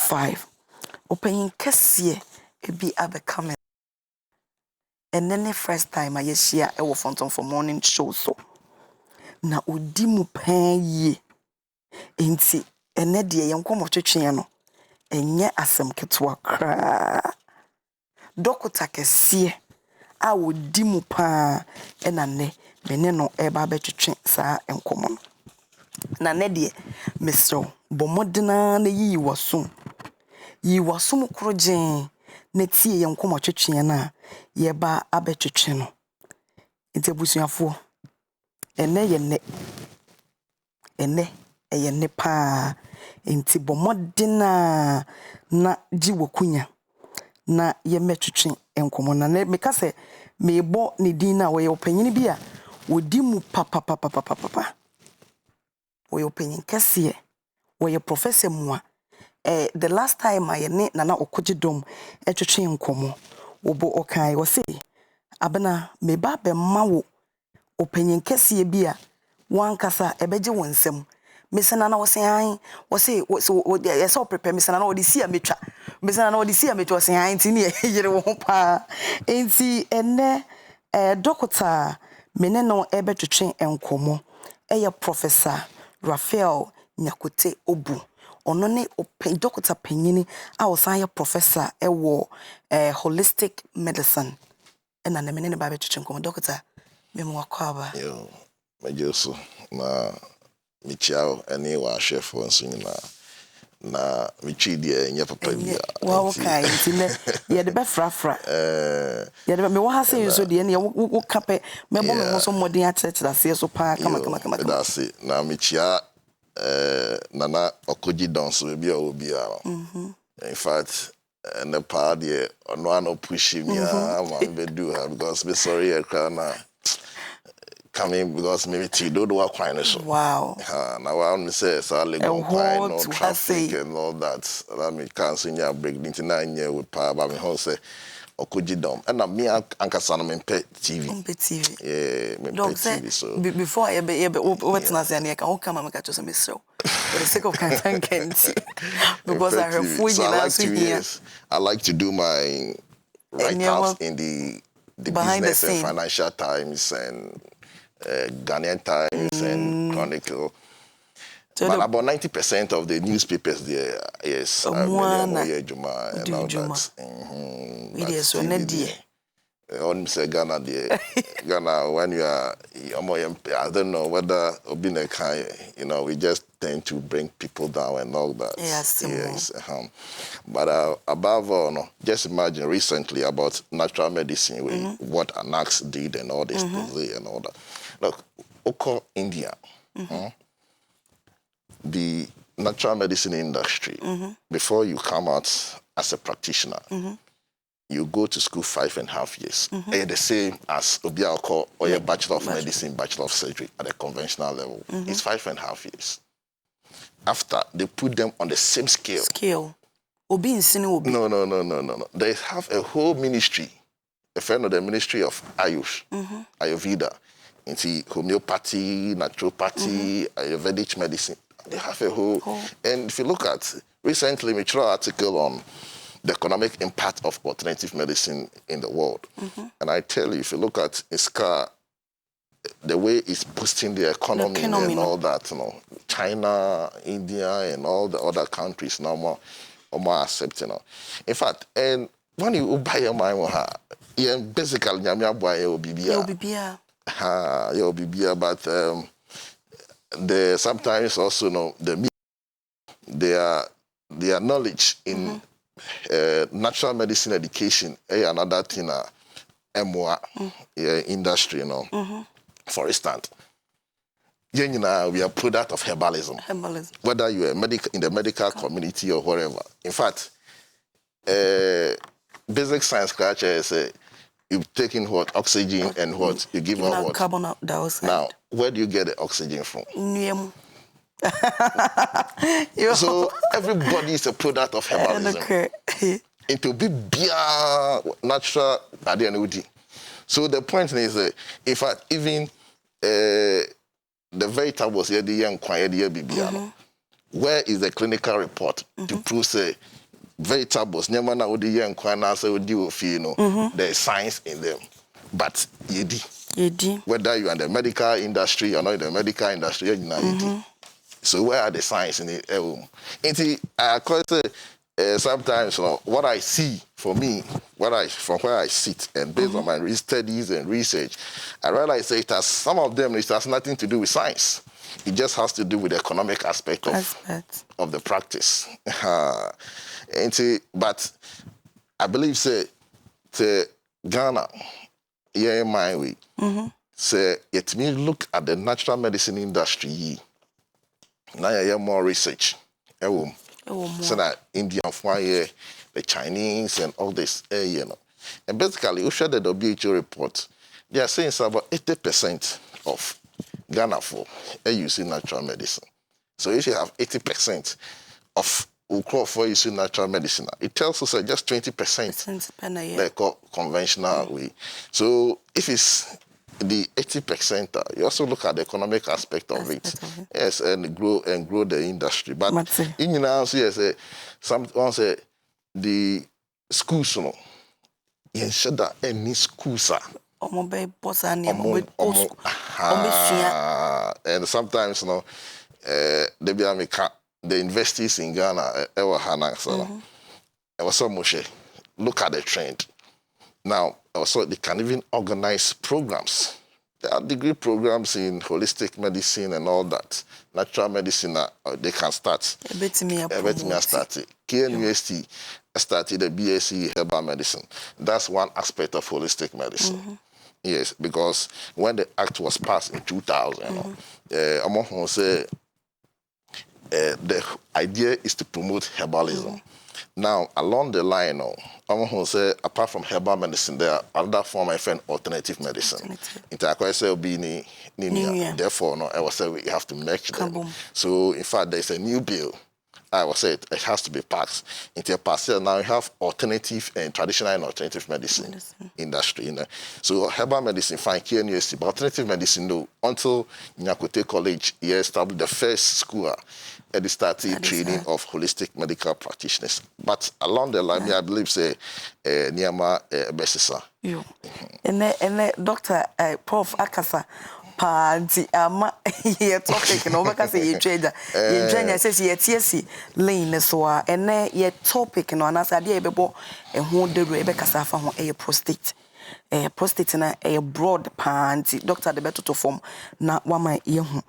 5 open kesiye ebi abekame and then the first time I share e wo fonton for morning show so na odi mu pan ye enti ene de ye nkomo twetwe no enye asem ketwa kra dokota kesiye a odi mu pa ena ne mene no eba betwetwe saa enkomo na ne de mesro bomodena na yi wasum krogen na tie ye nkomo twetwe na ye ba abetwetwe no enti abusuafo ene ye ne pa enti bomodena na ji wakunya na ye metwetwe enkomo na me ka se mebo ne din na we opanyini bi a wodi mu papa we opanyin kese we professor mu a the last time I ne na okogidom etwetwe enkomo obo okai wo se abena meba be ma wo opanyin kese bi a wankasa ebeje wonsem mesena na wo se han wo se so prepare mesena na wo de sia metwa mesena na wo de sia metwa se han ti ne yire wo pa enti ene dokota mene no ebetwetwe enkomo eye professor Raphael Nyakote Obu ono ne dokota panyini a osan ye professor ewo holistic medicine ena ne mene ne ba betwetwe enkomo dokota memo wakwaba yo majoso na michiao eni wa chef wonso nyina na michi die nya papa bia wa okay ntine ye de be frafra ye de me wa ha se so de ne wo kape me bo me so modern atchira se so pa kama that's it na michia nana okoji dance bia obi a in fact and the party no push me am be do her because be sorry e cry na coming because maybe to do what kind so wow now I only say so legal kind no traffic and all that let me cancel your break 99 year with power but me ho say okoji dom and na me ankasa no me TV yeah me TV so before I be what na say na ka come make cho say me so for the sake of KANTANKA because I have full here I like to do my write-ups in the business and financial times and Ghanaian Times and Chronicle. So but about 90% of the newspapers there, yes, and all that. Really, so on say Ghana there. Ghana when you are I don't know whether you know we just tend to bring people down and all that. Yes. But above all, no, just imagine recently about natural medicine, what Anax did and all this and all that. Look, Oko India, the natural medicine industry, before you come out as a practitioner, you go to school 5.5 years. The same as Obiako or your Bachelor of Medicine, Bachelor of Surgery at the conventional level. It's 5.5 years. After, they put them on the same scale. Obi in Sini Obi. No. They have a whole ministry, a friend of the Ministry of Ayush, Ayurveda, into homeopathy, naturopathy, Ayurvedic medicine. They have a whole. And if you look at recently, we wrote an article on the economic impact of alternative medicine in the world. And I tell you, if you look at ISCA, the way it's boosting the economy and all that, you know, China, India, and all the other countries now more accept, you know. In fact, and when you buy a mind, basically, you buy a BBA. But they sometimes also know their knowledge in natural medicine education, another thing, industry, you know. For instance, we are product of herbalism. Whether you are in the medical community or whatever. In fact, basic science culture is you've taken what oxygen and what you give out what carbon dioxide. Now, where do you get the oxygen from? So everybody is a product of herbalism. It will be natural at the end. So the point is, in fact, even the vegetables here, the young quiet here, where is the clinical report to prove say vegetables nyama na odi ye nkwa na say odi ofi no there is science in them, but yedi whether you are in the medical industry or not in the medical industry yedi. So where are the science in it? I say sometimes what I see for me, from where I sit and based on my studies and research, I realize that it has some of them it has nothing to do with science. It just has to do with the economic aspect of the practice. But I believe say to Ghana, yeah, my way. Say it means look at the natural medicine industry. Now you have more research. So that Indian fire, the Chinese and all this, you know. And basically, you share the WHO report. They are saying it's about 80% of Ghana for using natural medicine. So if you have 80% of Ukro for using natural medicine, it tells us that just 20% they call conventional way. So if it's the 80%, you also look at the economic aspect of it. Yes, and grow the industry. But in yes, someone say the schools, you know, ensure that any schools are. And sometimes, you know, the universities in Ghana, look at the trend. Now, also, they can even organize programs. There are degree programs in holistic medicine and all that. Natural medicine, they can start. Started. KNUST started the BSc Herbal Medicine. That's one aspect of holistic medicine. Yes, because when the act was passed in 2000, the idea is to promote herbalism. Now, along the line, I'm going to say, apart from herbal medicine, there are other form of alternative medicine. Therefore, I will say we have to match them. So, in fact, there's a new bill. I will say it has to be passed. Into a parcel now, you have alternative and traditional and alternative medicine industry. You know? So herbal medicine, fine, KNUST, but alternative medicine, no. Until Nyakote College, you established the first school and they started training of holistic medical practitioners. But along the line, I believe, say, Niama Besisa. And Dr. Prof. Akasa. Party ama ye topic no make say ye trader ye join say ye tiesi lane so a ene ye topic no anasa ade e bebo e ho deru e be kasa fa ho e prostate na e broad panty doctor de beto to form na wama ye ho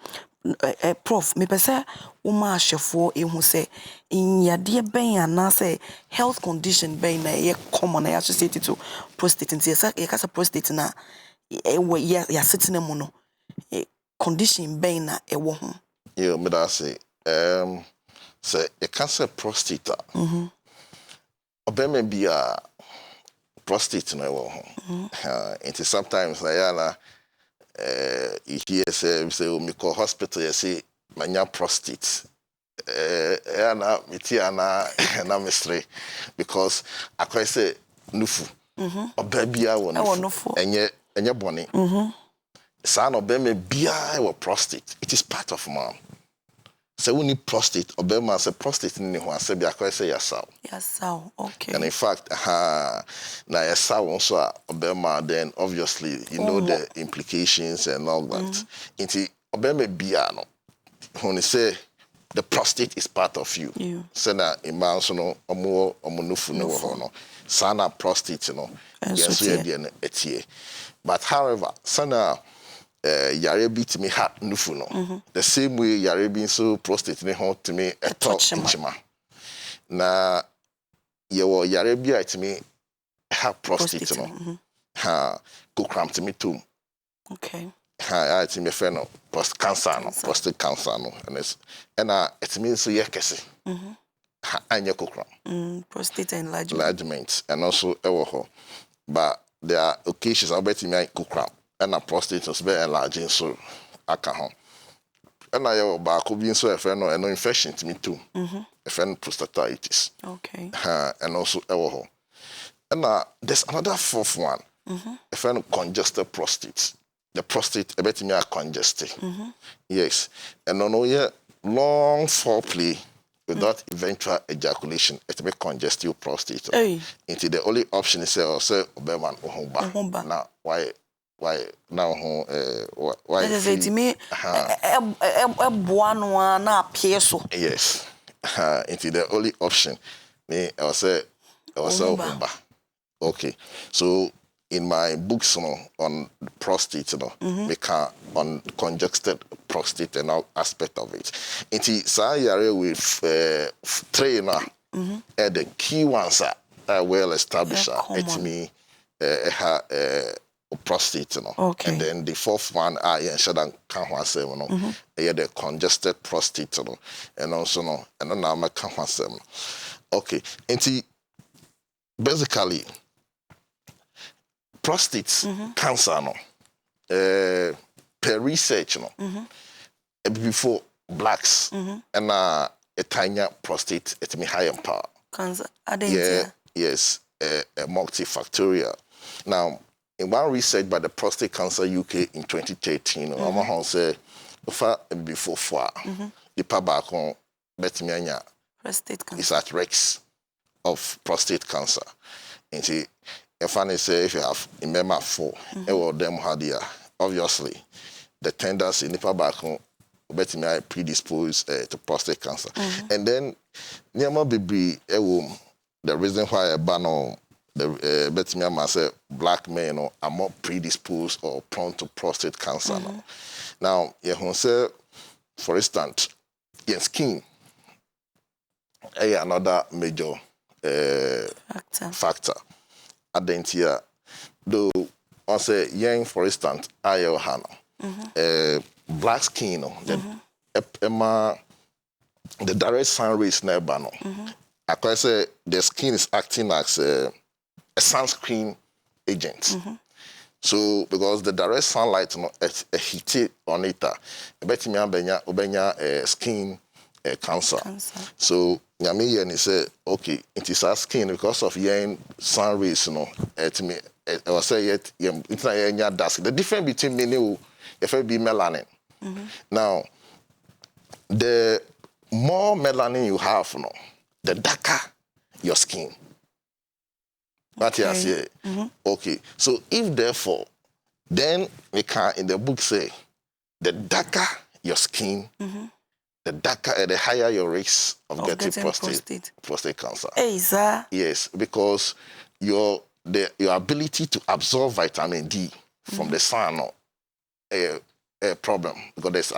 prof me pese wo ma ahwefo e hu say inyade ben anasa health condition ben na ye common na associated to prostate nti ye kasa prostate na ya sitting mu no condition ben na ewo ho. Yeah, me da say a cancer prostate. Obema be a prostate na ewo ho. It is sometimes na you hear say we call hospital you say manya prostate. Na na mystery because I say nufu. Obebia wo nufu. Enye boni. Son of them bia prostate. It is part of man. So we need prostate. Obema say prostate ni ho ase bia kwa say yasao. Yasao, okay. And in fact, na yasao also obema then obviously you know the implications and all that. Inti obema bia no. When you say the prostate is part of you. Say na iman so no omo nufu no ho no. Sana prostate no. Yes we dey na etie. But however, sana yare bi timi ha nufu no. The same way yare bi so prostate ne ho timi eto nchima. Na yewo yare bi a timi ha prostate no. Ha kokram timi tum. Okay. Ha timi fe no prostate cancer no. And it means so yekese. Ha anya kokram. Prostate enlargement. And also ewo ho. But there are occasions I bet you may kokram. And a prostate is very enlarging, so I can't. And I have a being so a friend no infection to me too. A friend prostatitis. Okay. And also alcohol. And there's another fourth one. A friend congested prostate. The prostate, I bet me are congested. Yes. And no, yeah, long foreplay without eventual ejaculation, it may congest your prostate. Into the only option is say obeman ohumba. Now why now why it is me na pieso. Yes. Into the only option me I say ohumba. Okay. So in my books, on prostate, we can on congested prostate and all aspect of it. Inti sayare with trainer, the key ones are well established. It's me prostate, Okay. And then the fourth one, I shouldn't can't say, the congested prostate, and also and then I'm a can't say. Okay. Inti basically. Prostate cancer per research before blacks and a tiny prostate it may high in power cancer yes multifactorial. Now in one research by the Prostate Cancer UK in 2013 I'm say before the back on betimianya prostate cancer is at risk of prostate cancer. And see, if I say if you have a member for them obviously the tendency in the back home bet me I predisposed to prostate cancer. And then near be the reason why I ban on the bet me I say black men are more predisposed or prone to prostate cancer. Now you say for instance your skin another major factor. Adentia, though I say young for instance, I black skin, the direct sun rays never no. I can say the skin is acting as a sunscreen agent. So because the direct sunlight hit on it, bet me ubenya skin cancer. So Yami say okay, it is our skin because of yen sun rays, I was say yet it's not dusk. The difference between me if it be melanin. Now the more melanin you have, the darker your skin. What you say? Okay. So if therefore, then we can in the book say the darker your skin, the darker, the higher your risk of getting prostate cancer. Yes, because your ability to absorb vitamin D from the sun, a problem because there's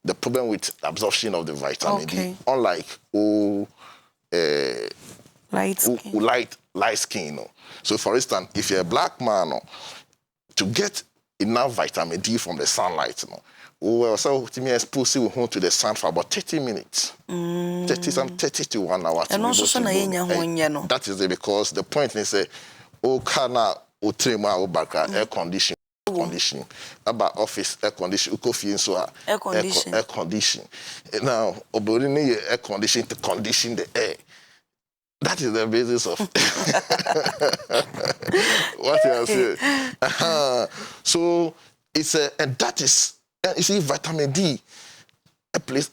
the problem with absorption of the vitamin D. Unlike light skin. So for instance, if you're a black man, to get enough vitamin D from the sunlight, well, so to me, expose you to the sun for about 30 minutes. 30 to 1 hour. And also, that is it, because the point is, air condition. About office air condition, air condition. Now, air condition to condition the air. That is the basis of what you are saying. So it's and that is, you see, vitamin D.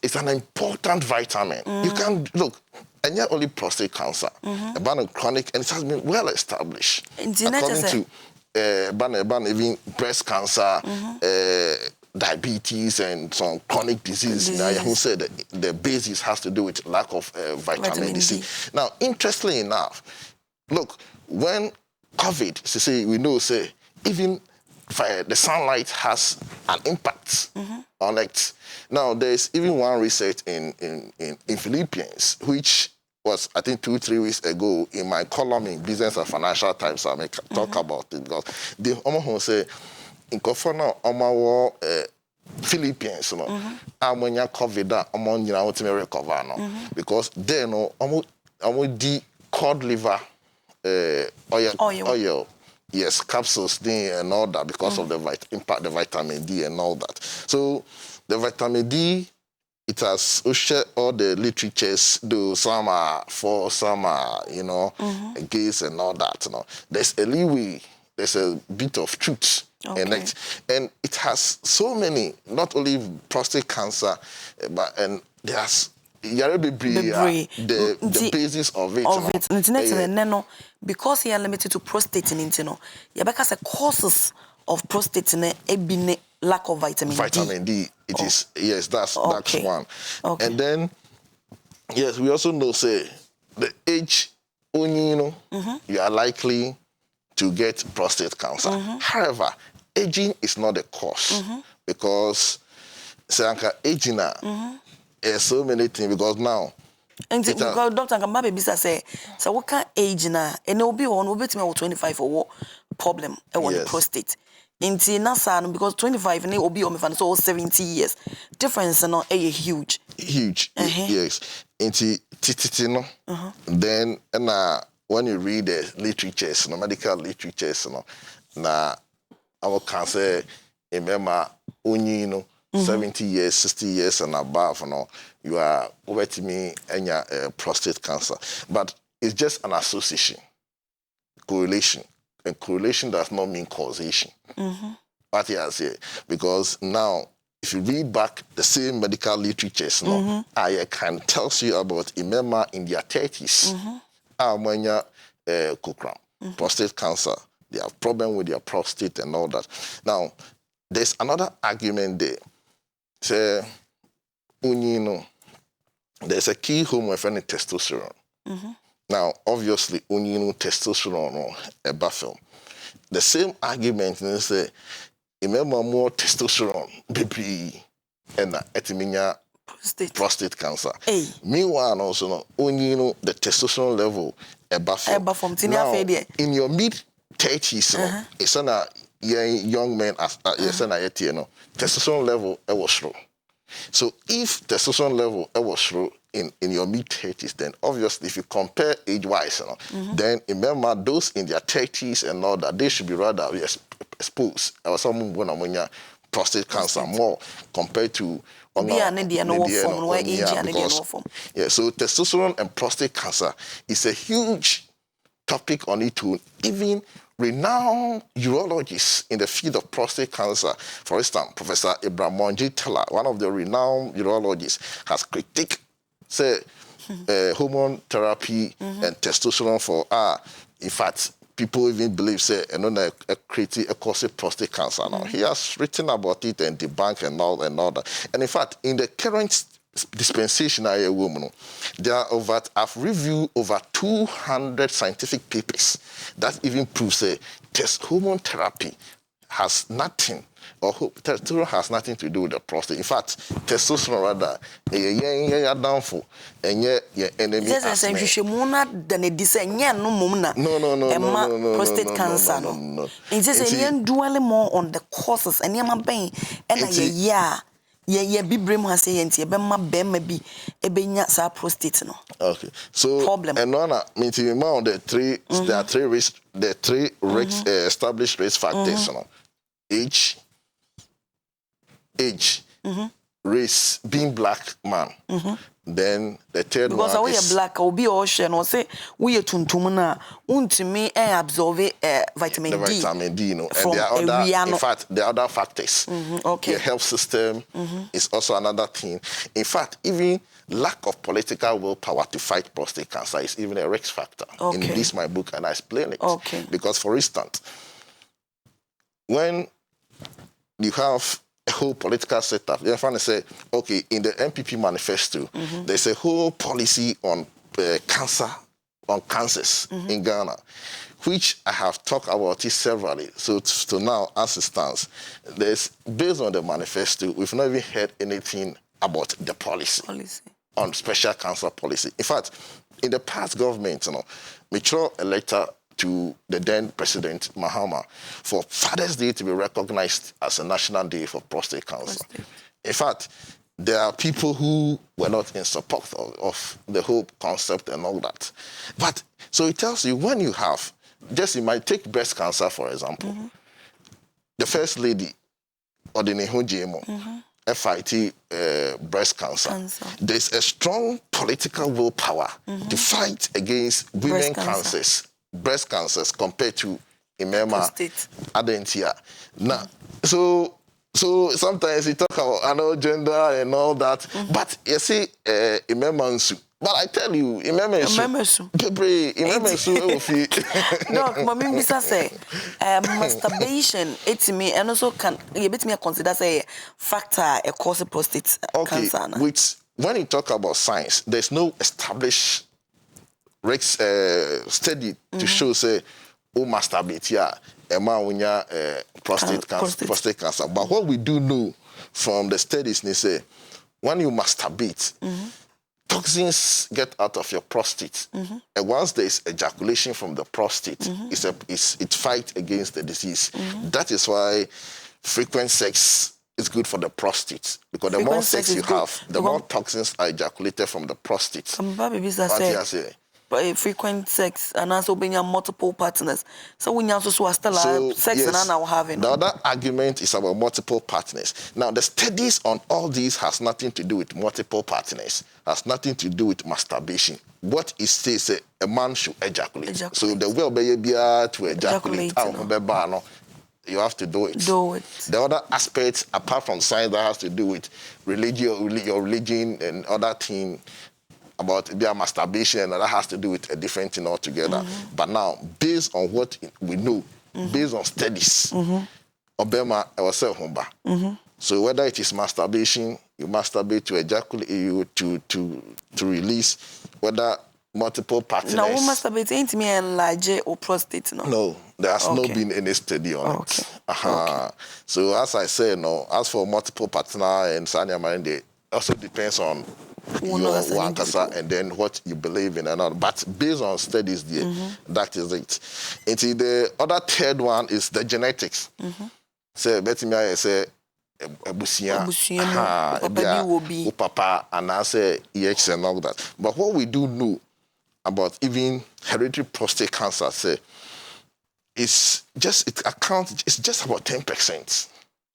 It's an important vitamin. You can't look, and yet only prostate cancer, about chronic, and it has been well established according to even breast cancer, diabetes, and some chronic diseases. Now, who said that the basis has to do with lack of vitamin D. Now, interestingly enough, look, when COVID, we know, even the sunlight has an impact on it. Now, there's even one research in Philippines, which was, I think, 2-3 weeks ago in my column in Business and Financial Times. I may talk about it because they almost say, in Kofana, Philippines, ammonia COVID, ammonia ultimate recover, because they know almost the cod liver oil. Yes, capsules and all that because of the impact, the vitamin D and all that. So the vitamin D, it has all the literatures, though some are for, some are, against and all that. There's a leeway, there's a bit of truth Okay. And it has so many, not only prostate cancer, but and there's the basis of it. Of it. No, because you are limited to prostate in no. Yeah, because the causes of prostate ne lack of vitamin D. Vitamin D. It is, yes, that's one. Okay. And then yes, we also know say the age only you are likely to get prostate cancer. However, aging is not the cause because aging there's so many things because now and because doctor can baby say so what can age na and will be on will 25 or what problem on the prostate. Inti nasa because 25 and it will be on me so 70 years. Difference no huge. Huge. Yes. Inti titino. Then when you read the literatures, medical literatures, na our cancer remember only 70 years, 60 years and above, you are over to me and your prostate cancer. But it's just an association, correlation. And correlation does not mean causation. What I say, because now, if you read back the same medical literatures, I can tell you about remember in their 30s, prostate cancer, they have problem with their prostate and all that. Now, there's another argument there. Say, there's a key hormone for testosterone. Now, obviously, testosterone a buffel. The same argument is say, remember more testosterone, baby, and etiminia prostate cancer. Meanwhile, also, the testosterone level a buffel. Now, in your mid-30s, it's a young man as testosterone level was low. So if testosterone level was low in your mid-30s, then obviously if you compare age-wise, then remember those in their 30s and all that, they should be rather exposed or someone when prostate cancer more compared to so testosterone and prostate cancer is a huge topic on it too. Even renowned urologists in the field of prostate cancer, for instance, Professor Abraham Teller, one of the renowned urologists, has critiqued, say, hormone therapy and testosterone for in fact, people even believe, say, a cause of prostate cancer. Now, he has written about it and debunked and all that. And in fact, in the current dispensation there are I've reviewed over 200 scientific papers that even prove say hormone therapy has nothing testosterone has nothing to do with the prostate. In fact, testosterone rather downfall and enemy. No. Prostate cancer. It says dwell more on the causes and be brain has say enti ebema bema bi ebenya sa prostate no. Okay. So problem. And on the three there are three established risk factors, age, race, being black man. Then the third because one is because we black will be ocean or say we are tuntum na untimi absorb vitamin D. Vitamin D, and there are other, in fact, there are other factors. Okay. The health system is also another thing. In fact, even lack of political willpower to fight prostate cancer is even a risk factor. In this my book, and I explain it. Okay. Because, for instance, when you have a whole political setup, you're trying to say, okay, in the MPP manifesto, there's a whole policy on cancers in Ghana, which I have talked about it severally. So to now, as it stands, based on the manifesto, we've not even heard anything about the policy. On special cancer policy. In fact, in the past government, we wrote a letter to the then President Mahama for Father's Day to be recognized as a national day for prostate cancer. In fact, there are people who were not in support of the whole concept and all that. But, so it tells you when you have, you might take breast cancer, for example, the First Lady, Odinihu Jemo, FIT breast cancer. There's a strong political willpower to fight against women cancers, breast cancers, compared to prostate. Adentia. Now, so sometimes you talk about gender and all that, but you see, but I tell you, No, mommy bisa say masturbation it's me and also can you bit me consider say factor a cause prostate cancer. Which when you talk about science, there's no established study to show say masturbate prostate cancer. But what we do know from the studies, they say when you masturbate, toxins get out of your prostate, and once there is ejaculation from the prostate, it fights against the disease. That is why frequent sex is good for the prostate, because the more sex you have, the more toxins are ejaculated from the prostate. Frequent sex and also being multiple partners. So when you also still sex and now having. The other argument is about multiple partners. Now the studies on all these has nothing to do with multiple partners, has nothing to do with masturbation. What it says a man should ejaculate. So the will be able to ejaculate. You have to do it. The other aspects, apart from science, that has to do with religion and other things about their masturbation, and that has to do with a different thing altogether. But now, based on what we know, based on studies, Obama ourselves, so whether it is masturbation, you masturbate to ejaculate, to release, whether multiple partners. Now, who masturbate ain't me enlarge or prostate? No, there has not been any study on it. So as I said, as for multiple partner and Sanya Mind, it also depends on your wankasa and then what you believe in and all. But based on studies, that is it. And the other third one is the genetics. So, bet me I say, papa, and I say EX and all that. But what we do know about even hereditary prostate cancer, say, it's just about 10%.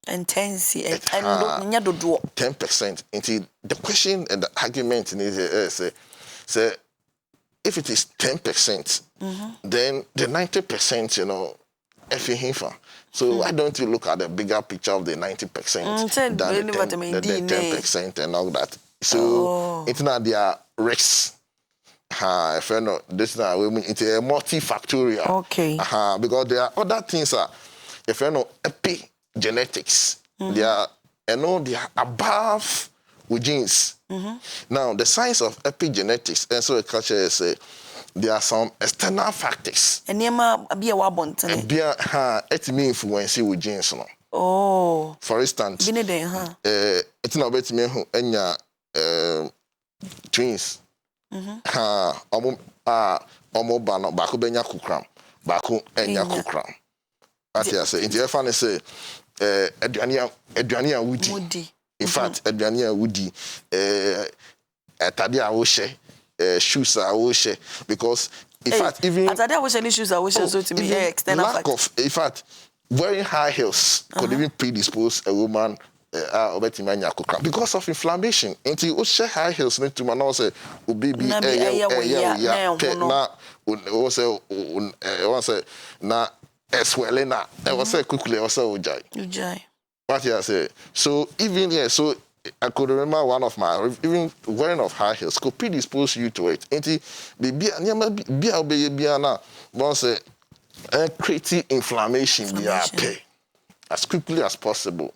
And 10%. Until the question and the argument is say if it is 10%, then the 90%, so why don't you look at the bigger picture of the 90% than the 10% and all that? So it's not their risks. If you know, this is it's a multifactorial. Because there are other things. If you know, epigenetics, they are above with genes. Now, the science of epigenetics and so culture is there are some external factors. And it may influence with genes. For instance, it's not about me who twins. Omo bano baku benya kukram baku enya kukram ati ase nti e fa ne say aduane a wudi in fact aduane a wudi atade a wo hye shoes a wo hye because in fact even atade a wo hye shoes a wo hye so to me external lack of in fact wearing high heels could even predispose a woman because of inflammation. Until you share high heels, need to man say, baby, na swelling na. I was say quickly also ujai. What you say? So even so I could remember one of my even wearing of high heels could predispose you to it. Until baby, na once creating inflammation as quickly as possible.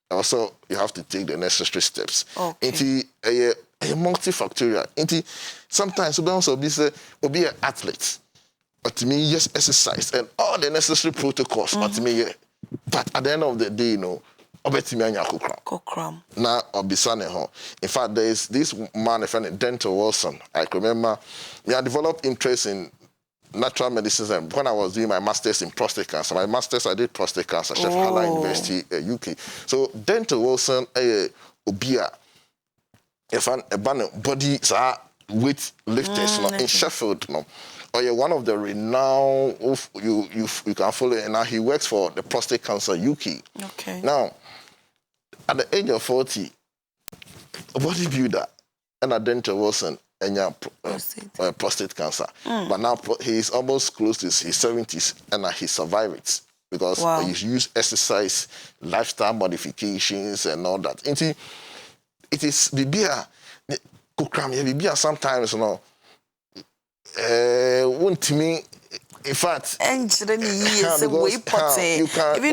Also, you have to take the necessary steps. Into a multifactorial. Into sometimes we also be an athlete, but to me, just exercise and all the necessary protocols. But to me, but at the end of the day, Now, in fact, there is this man, a friend, Dental Wilson. I remember, I developed interest in natural medicine. And when I was doing my master's in prostate cancer, I did prostate cancer, Sheffield Hallam University, UK. So, Dental Wilson, Obia, a body weight lifters in Sheffield, or you're one of the renowned you can follow, and now he works for the Prostate Cancer UK. Now, at the age of 40, a bodybuilder and a Dental Wilson, prostate cancer. But now he's almost close to his 70s and he survived it because he's used exercise, lifestyle modifications and all that. And it is bibia sometimes, you know, won't me. In fact, even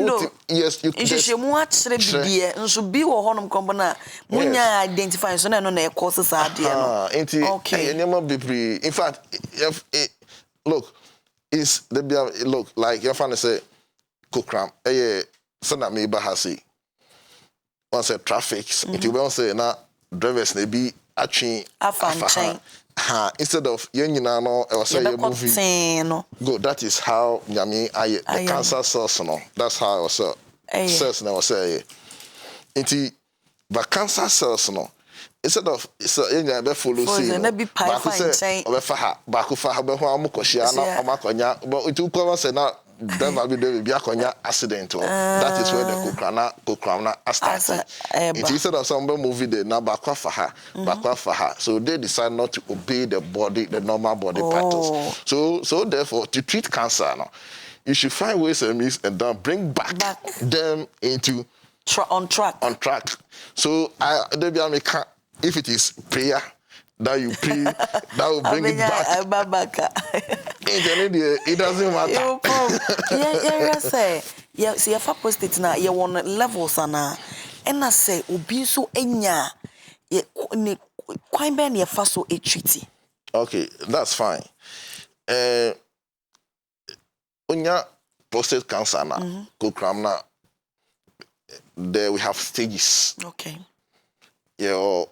though yes, you should be honum compana identify so no na causes are okay. In fact, look, is the look like your fan say kokram so na me ba hasi once say traffic it will say na drivers na be atwi afan instead of yenina no I was say you movie go that is how nyame the cancer cells no that's how I was cells na was say inti the cancer cells no instead of so yenya be follow see no back say obefa ha back fa ha be ho amokohia na amakonya but it will come say na driver be akonya accident. That is where the kokram started. Instead of some movie they na bakwa for her. So they decide not to obey the normal body patterns. So therefore to treat cancer now, you should find ways and means and then bring back them into on track. So if it is prayer that you pray, that will bring it back. It doesn't matter. See, if I post it now, you want levels and I say, Ubi so enya, quite many of us so a treaty. Okay, that's fine. Unya prostate cancer na, kokram na, there we have stages. Okay. Yeah,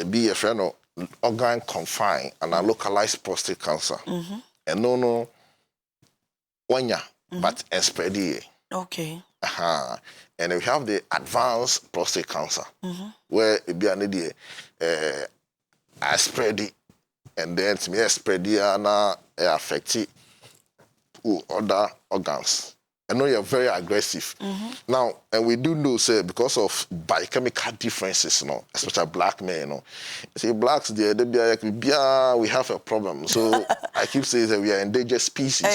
be a friend of organ confined and a localized prostate cancer. And no one year, but spread it. Okay. And we have the advanced prostate cancer, where it be an idea spread it, and then it's me spread it and affect it other organs. I know you're very aggressive. Now, and we do know, say, because of biochemical differences, you know, especially black men, you know. See, blacks, we have a problem. So I keep saying that we are endangered species.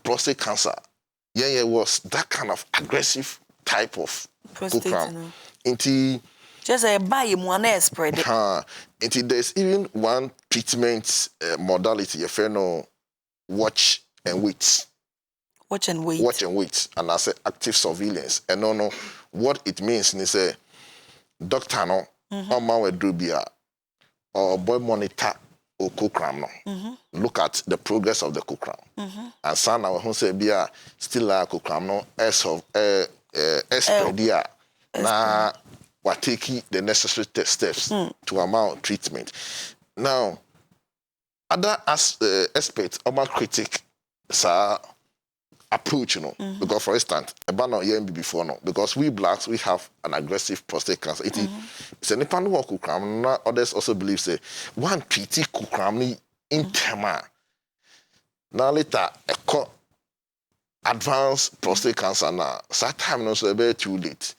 Prostate cancer. Was that kind of aggressive type of prostate. Just a buy one spread. There's even one treatment modality, if you know. Watch and wait. And I say active surveillance. And no, what it means is a doctor no, on my drubia or boy monitor or kokram no. Look at the progress of the kokram. And son our who say bia still like kokram no as of espredia na we taking the necessary steps to amount treatment. Now other aspects of my critic approach, you know, because for instance, before no, because we blacks we have an aggressive prostate cancer. It's a nipan who kukram. Others also believe say one treaty kukram in tema. Now later a advanced prostate cancer na time no so be too late.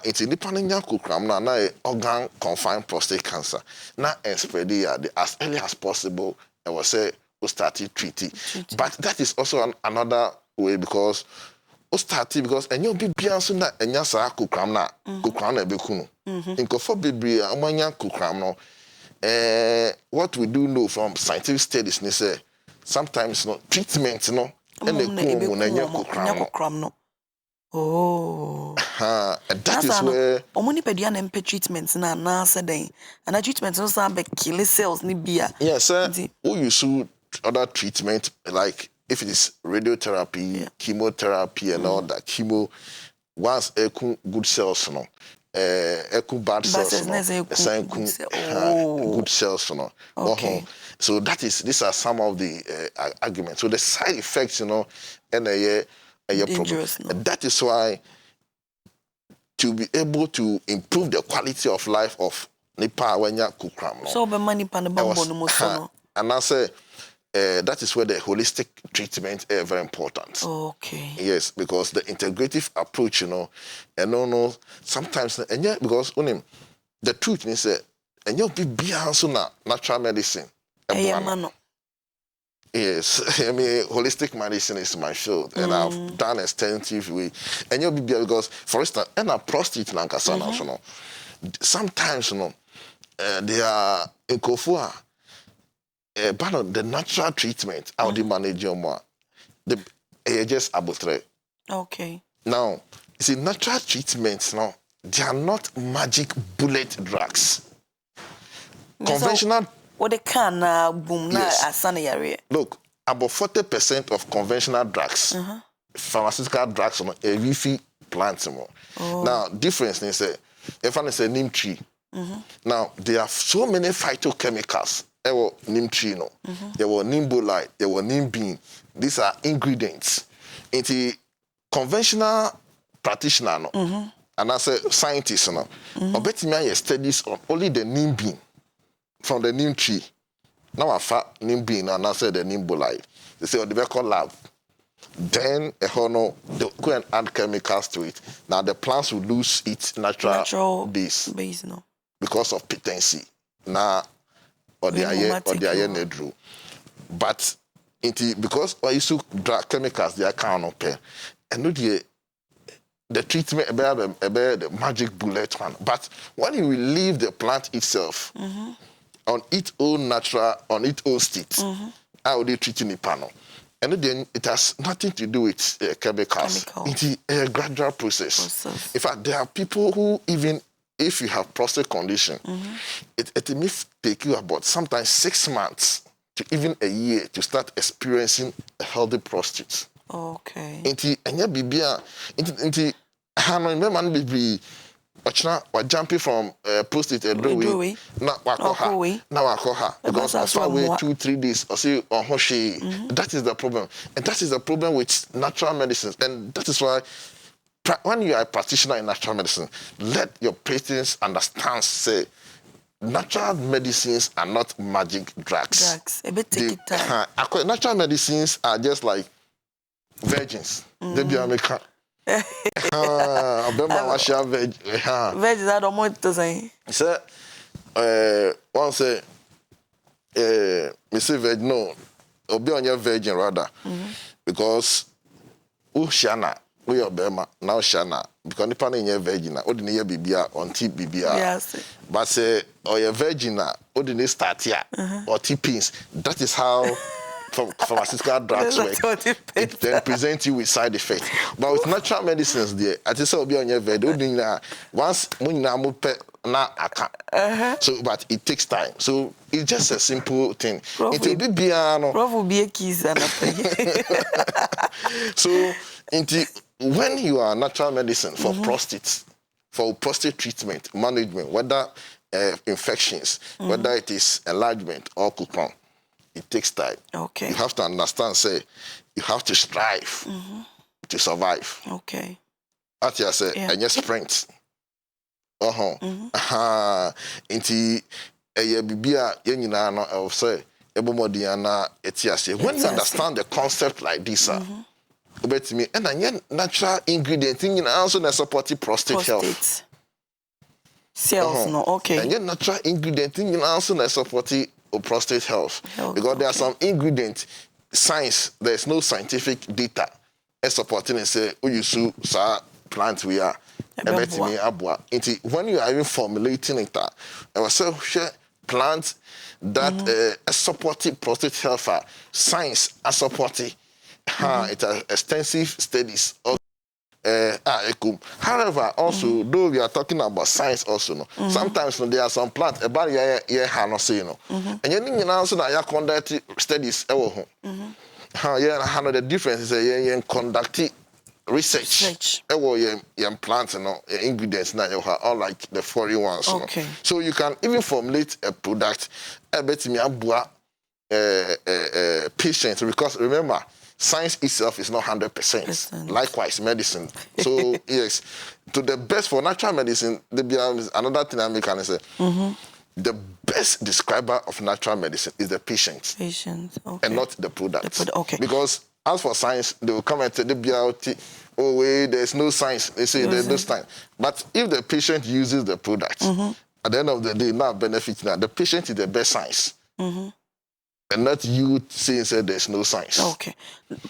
It's independent kukram na organ confined prostate cancer. Na spread as early as possible. I will say we started treating. But that is also another way because we started because you be biansu na enya sa kukram na ebekunu. Inko for bibria amanya kukram no. What we do know from scientific studies they say sometimes no treatment no and kukram no. And that is where pedian and treatments na said and a treatment also be kill cells ni bia. Yes, sir. Who use other treatment like if it is radiotherapy, chemotherapy and all that chemo once good cells no bad cells no good cells no. Okay. So these are some of the arguments. So the side effects, you know, and problem. And that is why to be able to improve the quality of life of Nipa Wenya Kukram. So be money pan the and I say that is where the holistic treatment is very important. Okay. Yes, because the integrative approach, you know, and sometimes and yeah, because the truth is that and you'll be also natural medicine. Yes, I mean, holistic medicine is my field, and I've done extensively. And you'll be because, for instance, and a prostate lankasana, sometimes, they are in Kofua, but the natural treatment, how they manage your more, the just abutre. Okay. Now, you see, natural treatments now, they are not magic bullet drugs. Conventional. What they can boom na look, about 40% of conventional drugs, pharmaceutical drugs, every plants. Now, difference is if I say neem tree. Now, there are so many phytochemicals. There were neem tree, there were neem bolite, there were neem bean. These are ingredients. In the conventional practitioner, and I say scientists, I bet me studies on only the neem bean. From the neem tree. Now I found neem bean and I said the neem bolite. They say, the record lab. Then they go and add chemicals to it. Now the plants will lose its natural base. Because of potency. Now, or the nedru. But because I used to drug chemicals, they are kind of pain. And the treatment about the magic bullet one. But when you leave the plant itself, on its own natural, on its own state, how they treat the panel. And then it has nothing to do with chemicals. It's a gradual process. In fact, there are people who even, if you have prostate condition, it may take you about sometimes 6 months to even a year to start experiencing a healthy prostate. Okay. We're jumping from prostate and doing now wakoha because I far away 2-3 days or say on Hoshi. That is the problem, and that is the problem with natural medicine, and that is why when you are a practitioner in natural medicine, let your patients understand. Say, natural medicines are not magic drugs. A bit take time. Natural medicines are just like virgins. They be American. Veg is I don't want to say. Sir, one say, me say veg no, or be on your virgin rather, because Shana, we are Bema now Shana, because the pan in your virgin, ordinary BBR on T BBR. Yes. But say, or your virgin, ordinary start here, or T pins. That is how. Pharmaceutical drugs work. It then present you with side effects. But with natural medicines, there, I just say, be on your bed. Once so, but it takes time. So it's just a simple thing. It will be piano. Will be a keys and so, when you are natural medicine for prostate, for prostate treatment, management, whether infections, whether it is enlargement or coupon. It takes time. Okay. You have to understand, say, you have to strive to survive. Okay. As you say, and you sprint. Inti bibia yenina no I say ebomodiana etiase. When you understand the concept like this, about me, and then natural ingredient in also the supportive prostate health. Cells, no, okay. And yet natural ingredient in also the supportive prostate health. Because there are some ingredients, science, there's no scientific data supporting and say, oh, you see, plant we are. When you are even formulating it, I was so sure plants that supporting prostate health, science are supporting. It has extensive studies. However, also, though we are talking about science also, no, sometimes there are some plants about and you also that you conduct studies. The difference is you conduct research. Plants and ingredients now you have all like the foreign ones. Okay. So you can even formulate a product. Patient, because remember, science itself is not 100%. Likewise, medicine. So yes, to the best for natural medicine, there is another thing I can say. The best describer of natural medicine is the patient. Okay. And not the product. Okay. Because as for science, they will come and say, oh wait, there's no science. They say there's no science. But if the patient uses the product, at the end of the day, now benefit now. The patient is the best science. And not you saying say there's no science. Okay.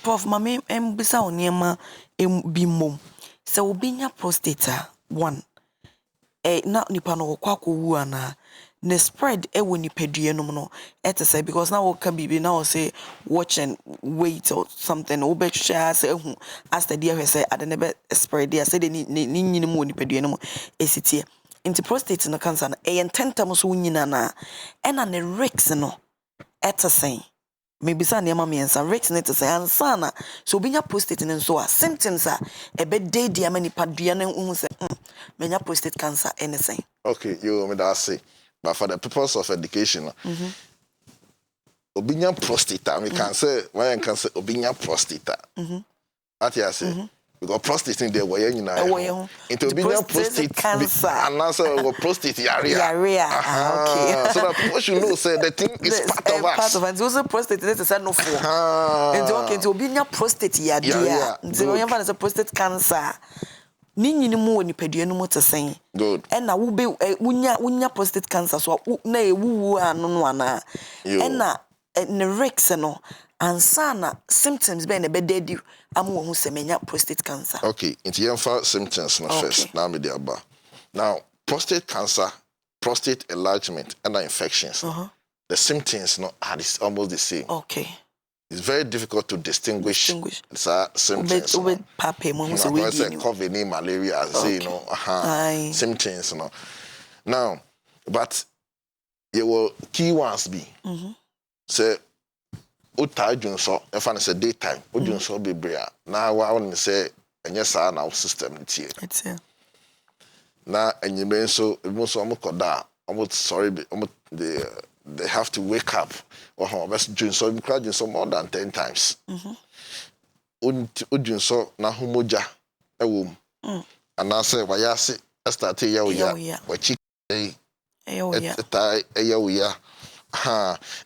Prof, mami mbisa onyema bi mom. Se obinya prostate one. Na nipa no kwa wu ana. Ne spread ewo nipadua no no. Ete say because now ka bibi now say watch and wait or something. Obe share say hu as the dear say ade ne be spread there say de ni nyini mu nipadua no mo esitie. Into prostate no cancer na tentam so nyina na. Ena ne risks no. Ete say maybe sa niam miensa risks ne te say ansana so obinya prostate ne so a symptoms a ebe dey dia manipadua no hu say menya prostate cancer anything. Okay, you me that say. But for the purpose of education, obinya prostate, we can say, why can say obinya prostate. What you say? Because prostate in there, why you know? Into obinya prostate cancer, and also prostate area. Okay. So that people should know, say the thing is part of us. Part of us. Also prostate is a no for. And okay, into obinya prostate area. So you have a prostate cancer. Ni mu ni pedua no mote sen. Good. And na wo be unya prostate cancer so na ewu anu no ana. And na ne rex no ansa na symptoms be na be dedi am wo hu semenya prostate cancer. Okay, into your symptoms no first. Now me dey aba. Now, prostate cancer, prostate enlargement and infections. The symptoms no are almost the same. Okay. It's very difficult to distinguish symptoms. COVID, malaria, say, symptoms. Now, but there will key ones be. Say, Uta Junso, if I say daytime, Ujunso be brea. Now, I want to say, and yes, our system it's here. Now, and you mean so, most almost sorry, they have to wake up. So more than 10 times. Ujunso na humoja ewum. And I say wayasi start ya wachi ya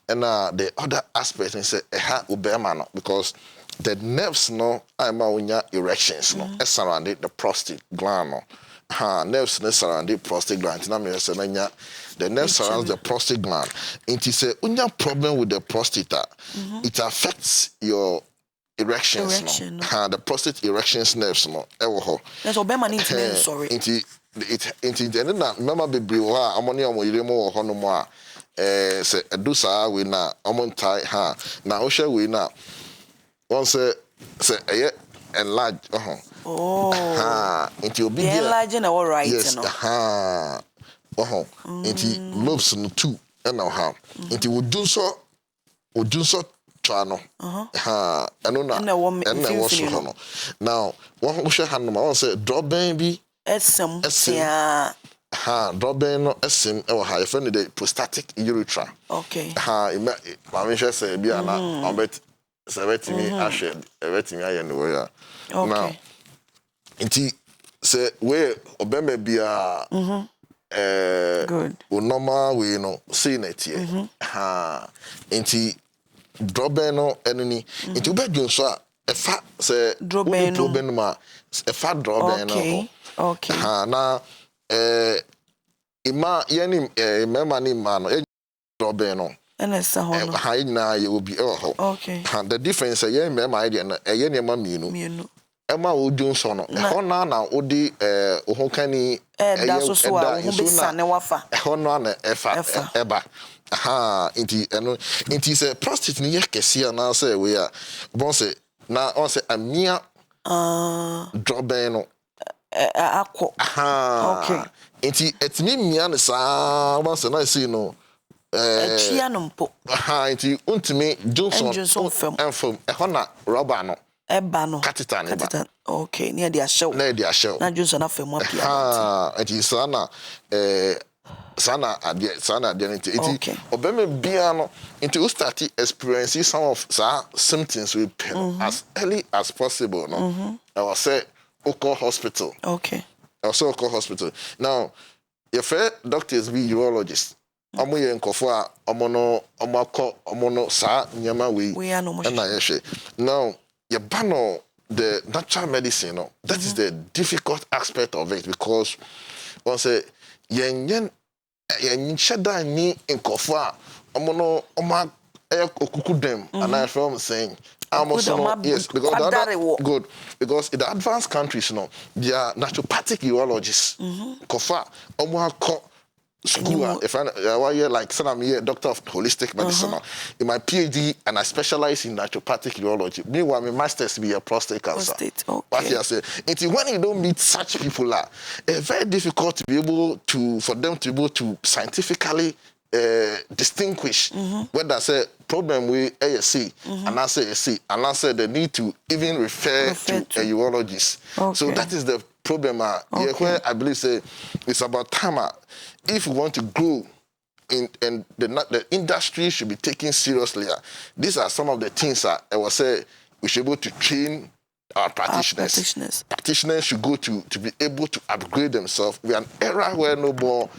and the other aspect is say ubema because the nerves no I'm erections no surrounding the prostate gland no. Nerves surround the prostate gland. The nerve surrounds the prostate gland. It is a problem with the prostate. It affects your erections. The prostate erections nerves. That's what Bema needs to sorry. Remember baby ammonia mo honomo say edusa we na omontai na osha we na one say enlarge into big enlarging our right. Yes, into lobes no two and now into would do so channel. And now one who shall hand say drop baby SM drop no SM or high friend the prostatic urethra. Okay. My say be ana bet 70 me ashe me aye no now inti say we obeme bia good normal we no see net here inti drobe no enini inti ubedun so a efa say drobe no ma efa drobe no okay na ima yani mema ni ma no drobe no na you will be okay the difference ye mema idea na ye ne ma mienu Emma Ujun sono. Na odi ohokani efa eba. Inti say prostate ni yekesi na say we are bon say na on say amia droben no akọ okay inti etimi mia ne sa bon say na say no chia no mpo inti untimi Johnson enfom ehona rubber no eba no katita okay near the show na Johnson afem apia enti sana ade nti obeme bia no nti we start experiencing some of symptoms we pen as early as possible no I was say Oko Hospital also Oko Hospital now your doctors be urologists omo ye nkofo a omo no sa nyama we na ye now your bano the natural medicine no that is the difficult aspect of it because once yen and shada ni in kofa, omono oma okukudem, and I from saying. Yes, because the other, good, because in the advanced countries, they are naturopathic urologists. Kofa, school, if I like, son, I'm here, doctor of holistic medicine. In my PhD, and I specialize in naturopathic urology. Meanwhile, my master's be a prostate cancer. What you say? It's when you don't meet such people, it's very difficult to be able to, for them to be able to scientifically distinguish whether say problem with ASC and I say ASC and I say they need to even refer to a urologist. So that is the problem. Where I believe say it's about time. If we want to grow and the industry should be taken seriously. These are some of the things I will say we should be able to train our practitioners. Practitioners should go to be able to upgrade themselves. We are an era where no more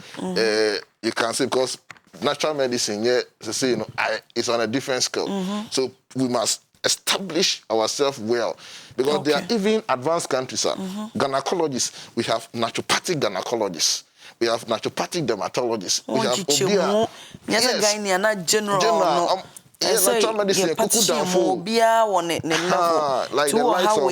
you can say, because natural medicine, it's on a different scale. So we must establish ourselves well, because there are even advanced countries. Gynecologists, we have naturopathic gynecologists. We have naturopathic dermatologists. We have OBIA. Yes. General. Natural medicine, like the likes of,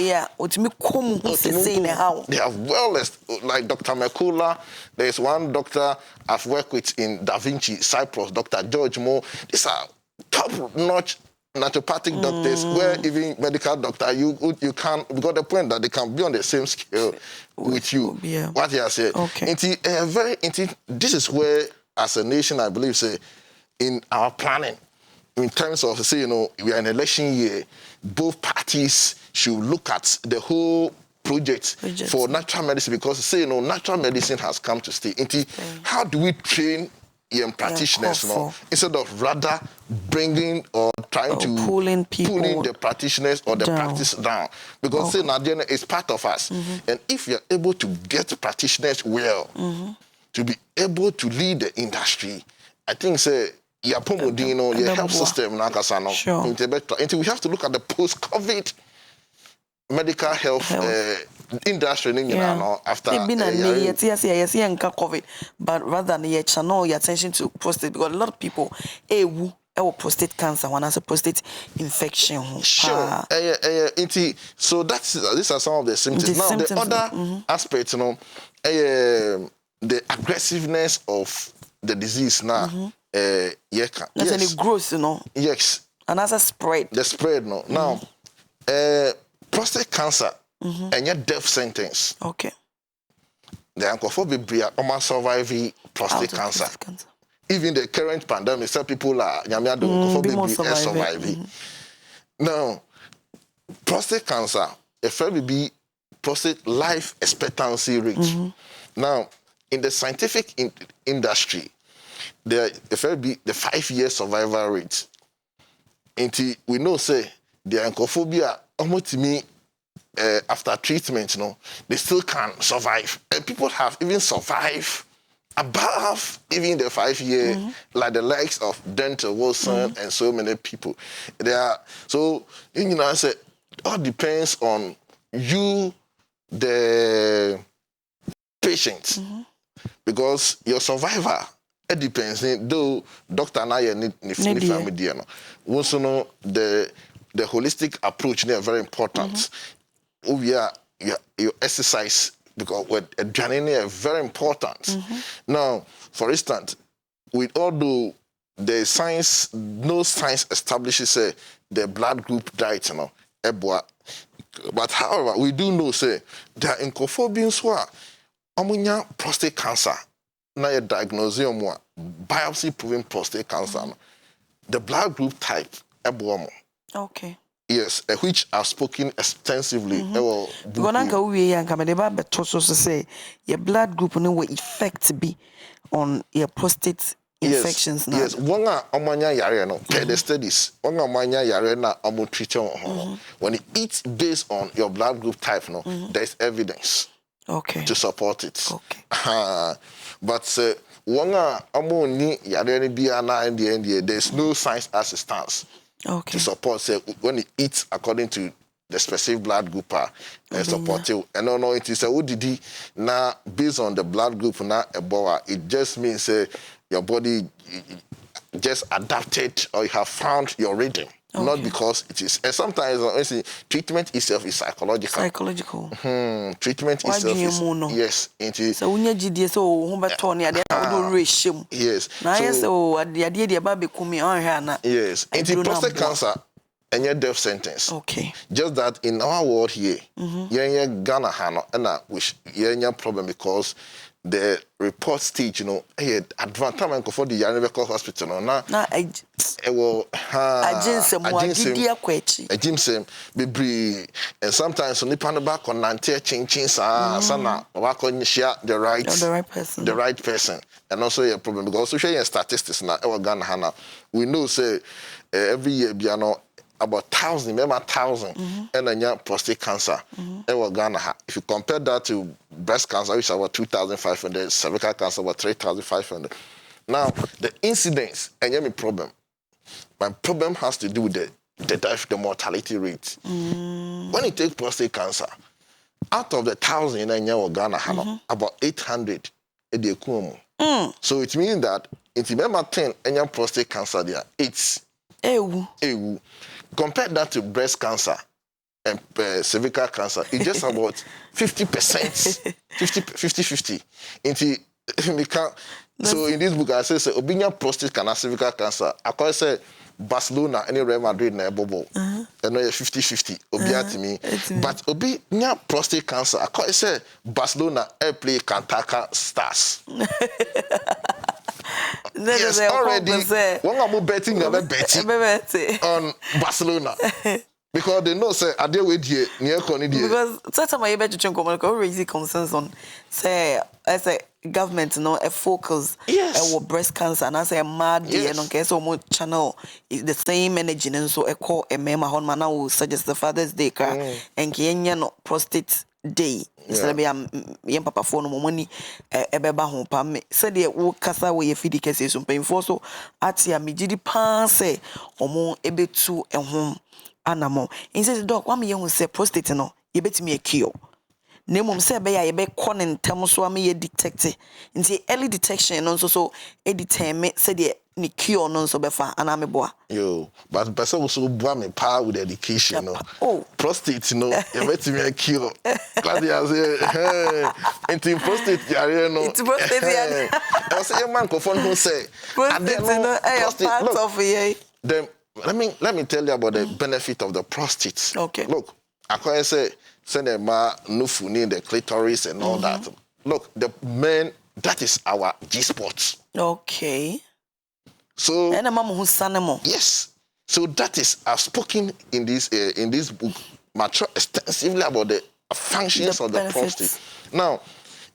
they have wellness, like Dr. Mekula. There is one doctor I've worked with in Da Vinci, Cyprus, Dr. George Moore. These are top-notch naturopathic doctors, where even medical doctor, you can, because the point that they can be on the same scale with you. What you say? This is where, as a nation, I believe, say, in our planning, in terms of, say, we are in election year, both parties should look at the whole project for natural medicine, because, say, natural medicine has come to stay. How do we train young practitioners instead of rather bringing or trying to pulling the practitioners or the practice down? Because, say, Nigeria is part of us. And if you're able to get practitioners well, to be able to lead the industry, I think, say, your health system, we have to look at the post-COVID medical health industry after COVID, but rather than channel your attention to prostate, because a lot of people prostate cancer, one has a prostate infection. So these are some of the symptoms. Now the other aspect, the aggressiveness of the disease now. It grows, Yes. And as a spread. The spread, Now, prostate cancer and your death sentence. Okay. The ancophobia almost surviving prostate cancer. Even the current pandemic, some people are surviving. Now, prostate cancer, if it be prostate life expectancy rate. Now, in the scientific industry, if it be the 5-year survival rate. We know, say, the ancophobia almost to me after treatment, they still can survive. And people have even survived above even the 5-year, like the likes of Dental Wilson and so many people. So, I say, all depends on you, the patient, because your survivor, it depends. Though Doctor Naya need family, also know the holistic approach. They are very important. Your exercise, because adrenaline is very important. Now, for instance, with although the science, no science establishes the blood group diet, Ebola. But however, we do know say there are incophobins who are prostate cancer. Now you diagnose biopsy proving prostate cancer. The blood group type, Ebola. Okay. Yes, which are spoken extensively. Say your blood group will effect be on your prostate infections now. Yes, one amanya yare no. The studies, one amanya yare na treat when it eats based on your blood group type, there is evidence. Okay. To support it. Okay. But one amoni yare biana in the end, there's no science assistance. Okay. To support when it eats according to the specific blood group support you. And no, it is a ODD now based on the blood group now it just means your body just adapted or you have found your rhythm. Okay. Not because it is. And sometimes treatment itself is psychological. Psychological. Treatment itself is yes. So when you do so, yes. Yes. Into prostate cancer and your death sentence. Okay. Just that in our world here, Ghana and which problem because the report stage, advanced time for the University Hospital. Now, a ginseng, be and sometimes on the panel back on Nantia changing, sana, the right person, and also a problem because we share statistics now. Our Ghana, we know say every year, about 1,000, and then prostate cancer. Ghana. If you compare that to breast cancer, which is about 2,500, cervical cancer about 3,500. Now, the incidence, and problem. My problem has to do with the mortality rate. When you take prostate cancer, out of the 1,000 in Ghana, about 800 So it means that if you remember 10 and prostate cancer, there it's compare that to breast cancer and cervical cancer, it's just about 50%, 50-50. So in this book, I say, Obinia prostate cancer, cervical cancer. I call say Barcelona, any Real Madrid, na bobo. And no, 50-50. Obia to me. But Obinia prostate cancer, I call say Barcelona, play KANTANKA stars. Yes, already. When I'm betting, I'm betting on Barcelona because they know say I deal with you near Conidia. Because that's why you better think about raising concerns on say as a government, a focus on breast cancer and as a mad and on case more channel is the same energy and so a call a mema on man will suggest the Father's Day and Kenyan prostate day. Instead of young papa for no money, ebeba home pam. Said the wo kasa we feed cases some painful so at ya mijidi pan say or more ebe to a home animal. Instead the dog, one young say prostate no, you bet me a cure. Name say be ya be calling termoswa me detected. Into early detection also so a determine said the ni cure non so befa anameboa. Yo, but person also boa me power with education no. Oh, prostate no, you bet me a cure. Claudia say, into prostate area no. It's prostate area. I say a man confirm who say prostate no part of it. Then let me tell you about the benefit of the prostate. Okay. Look, I can say send a man nufuni the clitoris and all that. Look, the men that is our G spot. Okay. So and a mama who's sanemo. Yes. So that is I've spoken in this book mature extensively about the functions of the prostate. Now,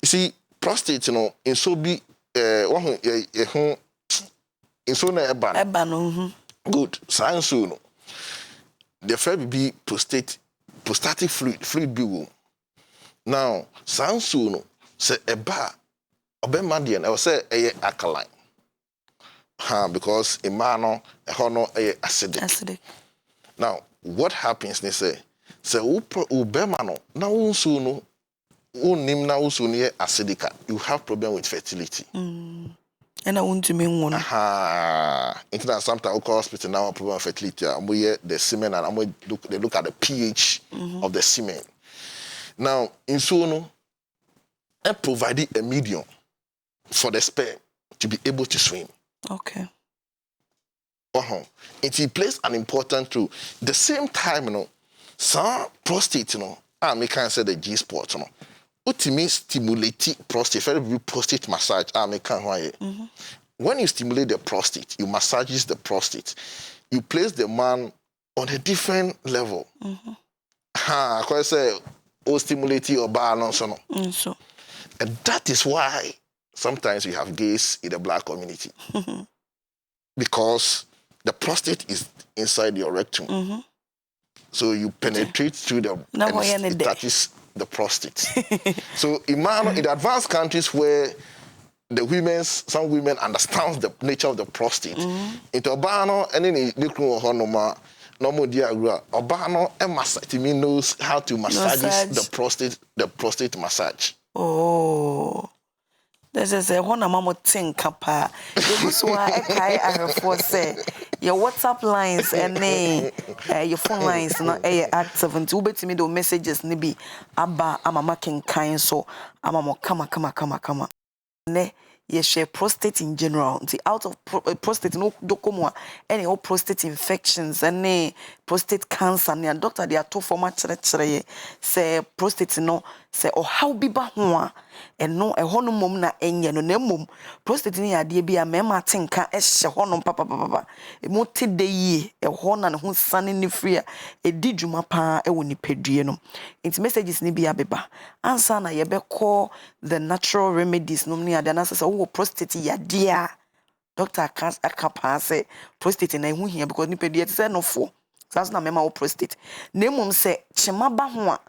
you see, prostate, in so be in so na eban. Good. Science so the first be prostatic fluid be. Now, science so say eba obemadian I will say alkaline. Because a man no acidic. Now, what happens? They say ubemano na unsu no unim na unsu ne acidic. You have problem with fertility. And I want to mean one. Sometimes we call hospital now problem with fertility. We hear the semen and they look at the pH of the semen. Now, in so no, I provided a medium for the sperm to be able to swim. Okay. It plays an important role. The same time, some prostate, I can say the G spot, ultimately stimulate prostate. Very prostate massage, I can When you stimulate the prostate, you massage the prostate. You place the man on a different level. I can say, stimulate or balance, and that is why sometimes we have gays in the black community. Because the prostate is inside your rectum. So you penetrate through the that is the prostate. So in the advanced countries where some women understand the nature of the prostate, in Tobano and in normal diagram. Obano and massage me knows how to massage the prostate massage. Oh. This is a one mama think kapa. You so I ahwefo say your WhatsApp lines and your phone lines no active nti ubetimi do messages ni bi aba amama kenkan so amamo kama ne ye share prostate in general nti out of prostate no dokomo any all prostate infections and prostate cancer ne doctor they are to format chere say prostate no say o how bi ba ho a eno no mom na enye no na mom prostate ni ade bi a mema tenka ehye hono papa e mo te de yi ho na ne ho sane ni free a e di dwuma pa e woni pedue no nti messages ni bi abeba ansa na ye be call the natural remedies no ni ade na say wo prostate yade a doctor akapa say prostate na hu hia because ni pedue te say no fo so na mema wo prostate na mom say chema ba ho a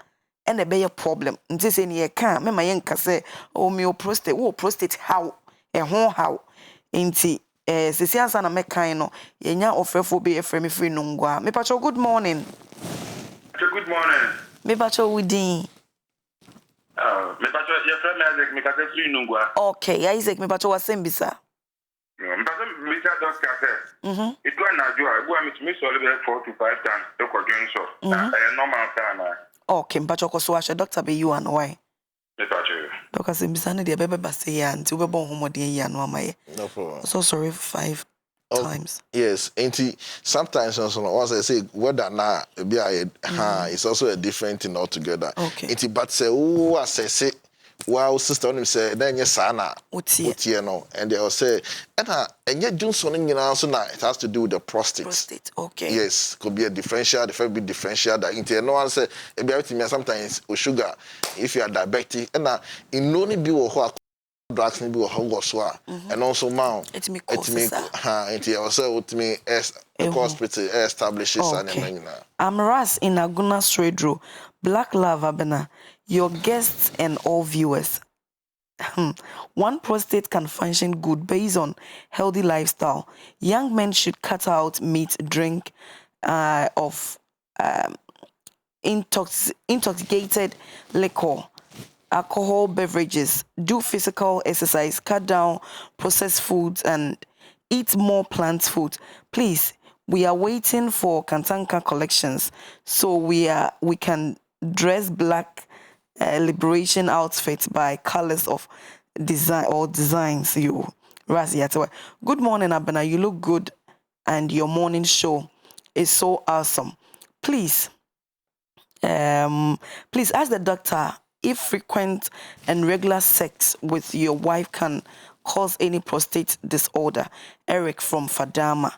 ene be ye problem nti say ni ye kan mema ye nka say o me o prostate how how nti sisi ansa na mekan no ye nya ofrefo be ye frame free no ngwa me pacho good morning. Good morning. Me pacho wudin. Me pacho ye frame Isaac me ka free no ngwa. Okay, Isaac me pacho wasembisa. Me pacho me ka doctor say. It go na jo a go me so le 4 to 5 times e ko join so. Normal time. Okay, mpacho ko so ahwe doctor be you and why? Me pacho. Doctor sembisa na de bebe say ya nti we bon homoden ya no amaye. No problem. So sorry 5 times. Yes, and sometimes also once I say whether na be it's also a different thing altogether. Okay. But say who assess it wow sister on him say then yes sana utie no and they will say and yet doing something so now it has to do with the prostate. Okay. Yes, could be a differential, the fact be differential that into no one say everything sometimes with sugar if you are diabetic and in only be what drugs maybe or how was and also now it me it also with me as hospital establishes and I'm Ras in Aguna Stradro, Black Lava Bena, your guests and all viewers. One prostate can function good based on healthy lifestyle. Young men should cut out meat, drink of intoxicated liquor, alcohol beverages, do physical exercise, cut down processed foods, and eat more plant food. Please, we are waiting for KANTANKA collections, so we can dress black liberation outfits by colors of designs. You, Razi. Good morning, Abena. You look good, and your morning show is so awesome. Please ask the doctor if frequent and regular sex with your wife can cause any prostate disorder. Eric from Fadama.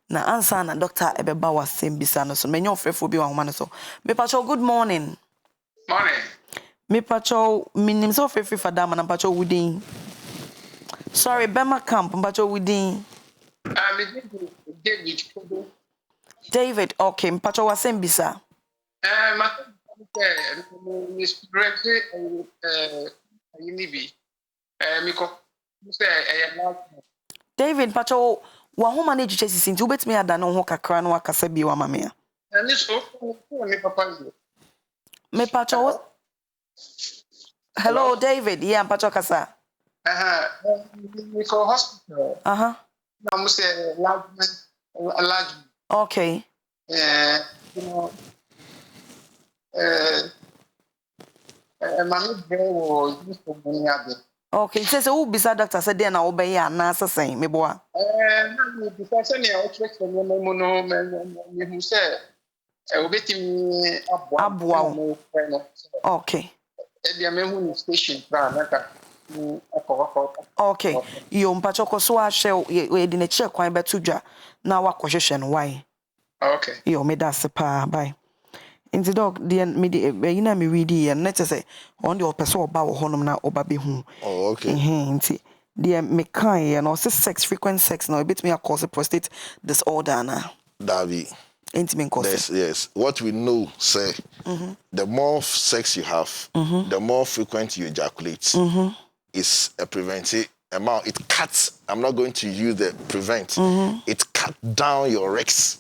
Na answer na doctor ebeba wasem bisa no so menyo frefo bi wa homa no so. Me pacho good morning. Morning. Me pacho minim so frefo Fadama na pacho wudin. Sorry, Bema Camp pacho wudin. David, okay, pacho wasem bisa. David pacho wa homa na ejuche sisi nti ubetimi ada no ho kakra no akasa bi wa mame a. Me pacho. Hello David, yeah, pacho kasa. We call hospital. Na say large. Okay. You know, mami very just for money abi. Okay, says who beside doctor said there na obey ya na asasen me boa. Na because any I check for no me who say obetimi abua. Okay. E dia me hu station plan na okay. Yo mpacho ko so ahwe we di na che kwan beto dwa na wakohwehwe no why. Okay. Yo me da sepa bye. In the dog, the me read here, let us say, on the person about honum na oba be hu. Oh, okay. The me kind and also frequent sex now, a bit me a cause a prostate disorder na. Davi. Intimate cause. Yes. What we know, say, the more sex you have, the more frequent you ejaculate. Is a preventive amount. It cuts. I'm not going to use the prevent. It cut down your risks.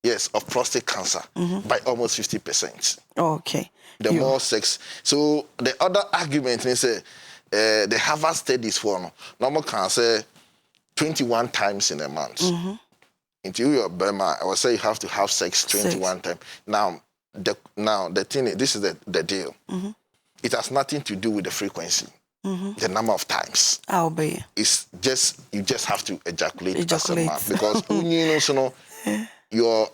yes, of prostate cancer by almost 50%. Okay. The more sex. So the other argument is the Harvard studies for normal cancer 21 times in a month. Until you're Burma, I would say you have to have sex 21 times. Now the thing is, this is the deal. It has nothing to do with the frequency. The number of times. I'll be. It's just you just have to ejaculate. As a man because your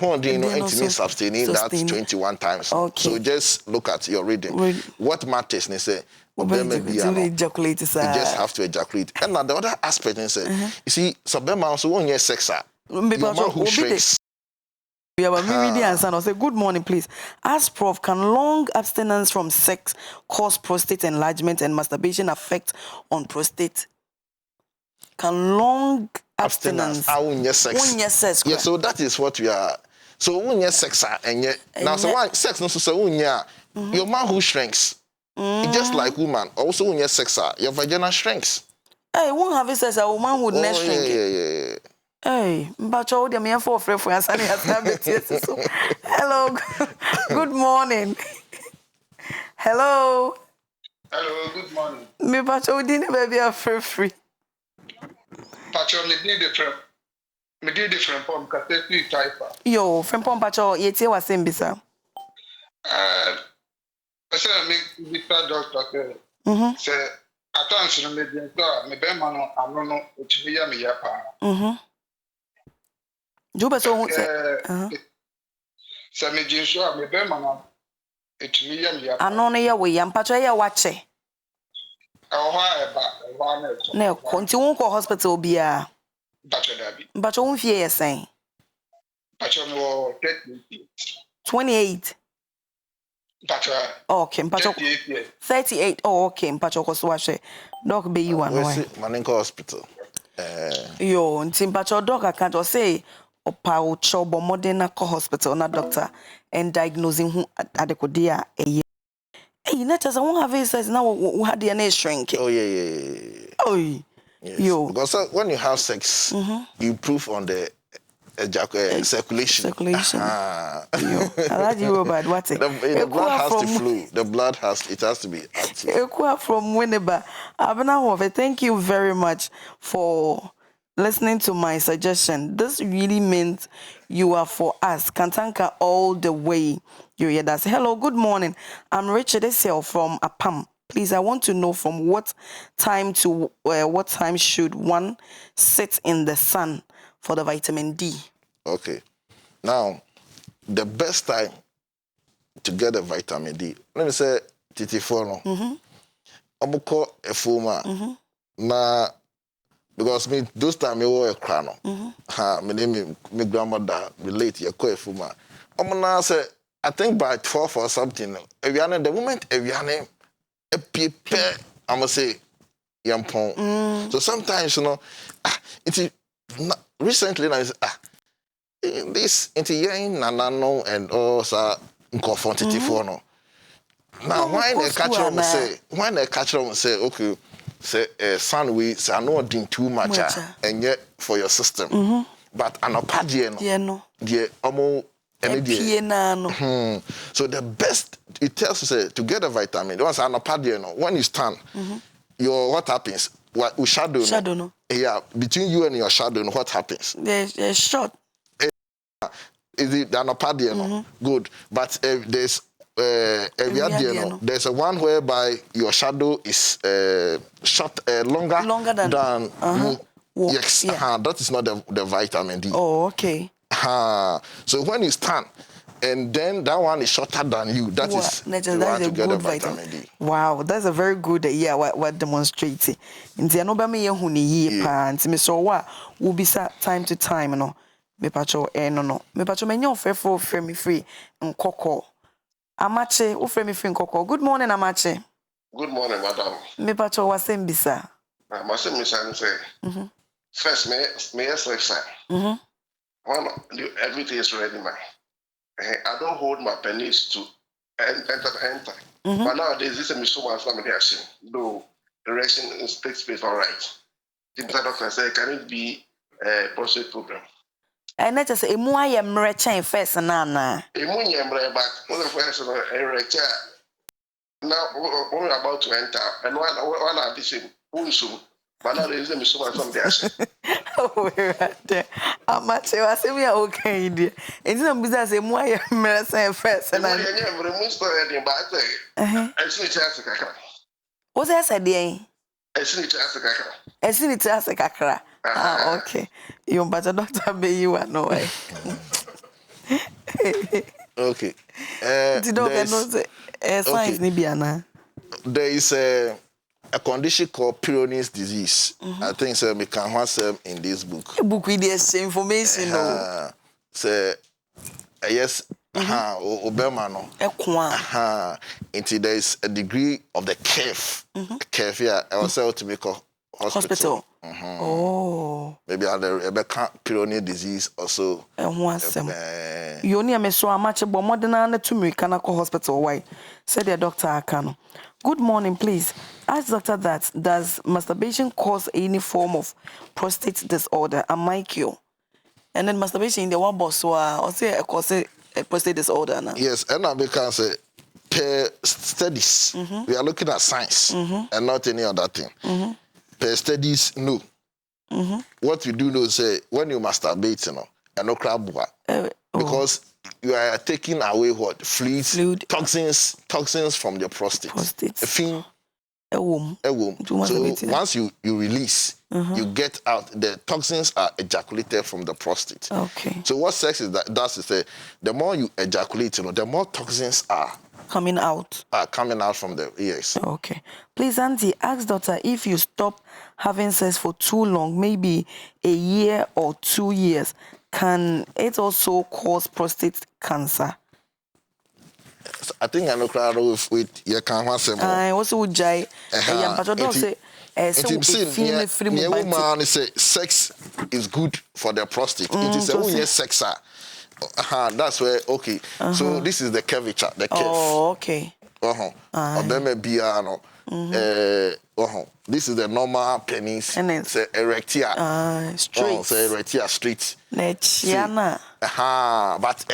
intimate sustaining that's 21 times. Okay. So just look at your reading. What matters is say ejaculate. You just have to ejaculate. And now the other aspect is you see some men also when you sex your man who shrinks. Yeah, but me reading and son, I say, good morning, please. Ask Prof, can long abstinence from sex cause prostate enlargement and masturbation affect on prostate? Can long abstinence when you sex? Yeah, so that is what we are. So when you sex and now so why sex no so when your man who shrinks. It's just like woman. Also when you sex your vagina shrinks. Hey, won't have sex a woman would not shrink. Yeah. Hey, but you the me for friend so. Hello. Good morning. Hello. Hello, good morning. Me but you didn't baby are free. But you did different from category type. Yo, from Pompacho, yeti was in bisa. I said me doctor. Say attention me me be man I'm no to be me yapa. Juba so say me jinso me be man it me yapa. Ano na ya we yam pacho ya wache. Na konti won ko hospital bia. But you won't fear saying. But you know 28. Okay, Mpacho 38. Oh, okay, Mpacho Koswashe. Doc be you one way. Maninka Hospital. Yo, Mpacho doc I can't say opa chobo modena ko hospital na doctor and diagnosing who adekodia a year. Hey, not as I won't have says now we had the shrink. Oh yeah. Oh yes. Yo. Because when you have sex, you improve on the circulation. Yo, I like you about what it. The blood has to flow. The blood has to be active. Ekwa from Winneba. Abena, thank you very much for listening to my suggestion. This really means you are for us. KANTANKA all the way. You hear that? Hello, good morning. I'm Richard Esel from Apam. Please, I want to know from what time to what time should one sit in the sun for the vitamin D? Okay. Now, the best time to get the vitamin D, let me say, Titifono. Amuko efuma. Na because me those time me were a crano. My name my grandmother relate ya ko efuma. Amuna say I think by 12 or something. The moment eviane epipe I'ma say yampon. So sometimes it's recently I say this into yen nanano and also inconformity for no. Now why they catch them say okay say son we say no doing too much and yet for your system. But an opadia no. The almost so the best it tells you say to get a vitamin once an opadia no when you stand your what happens what shadow no. Yeah, between you and your shadow what happens? There's short. Is it an good, but there's there's a one whereby your shadow is short longer than yes. That is not the vitamin D. Oh, okay. So when you stand and then that one is shorter than you, that is a good vitamin D. Wow, that's a very good what demonstrating. Inti anoba me yehu ni yie pa nti me so wa wo bisa time to time no. Me pacho no. Me pacho menye ofrefo free free nkoko. Amache, o free me free nkoko. Good morning Amache. Good morning, madam. Me pacho wasem bisa. Masem bisa say. First me yes like say. One everything is ready man. I don't hold my penis to enter. But nowadays this is me so much family action. Though the erection takes place all right. The doctor say can it be a prostate problem? And let us say, emu aye mre chain first na. Emu nyemre back. What the first no erector. Now we're about to enter, and one addition, Unsum. But now there is a so much from there. Oh, right. Amache was say we are okay. It's not business emu aye mre chain first na. Emu nyemre mu story in back there. I see chance kakra. What's that said there? I see chance kakra. I see it as a kakra. Ah, okay. You but a doctor be you are no way. Okay. Science Nibiana. There is a condition called Peyronie's disease. I think so we can have some in this book. A book with this information. Say yes. Obama no. Until there is a degree of the curve. Curve here. I was able to make a hospital. Oh. Maybe I have a Peyronie's disease also. You only am so much about more than 2 weeks can go hospital. Why? Said the doctor Akano. Good morning, please. Ask doctor that does masturbation cause any form of prostate disorder? Am I cure? And then masturbation in the one boss or say a cause a prostate disorder now. Yes, and I because per studies we are looking at science and not any other thing. Per studies, no. What you do know say when you masturbate, you know, and no crab because you are taking away what fluid, toxins from the prostate. A womb. So once you release, you get out. The toxins are ejaculated from the prostate. Okay. So what sex is that? That's to say, the more you ejaculate, you know, the more toxins are coming out. From the ears. Okay. Please, Auntie, ask doctor if you stop having sex for too long, maybe a year or 2 years, can it also cause prostate cancer? I think I know crowd with you can want some. I also would jai. Don't say. Man say sex is good for the prostate. It is a woman sex. That's where okay. So this is the curvature, the curve. Oh, okay. This is the normal penis. Say erectia. Straight. Say erectia straight. Nechiana. But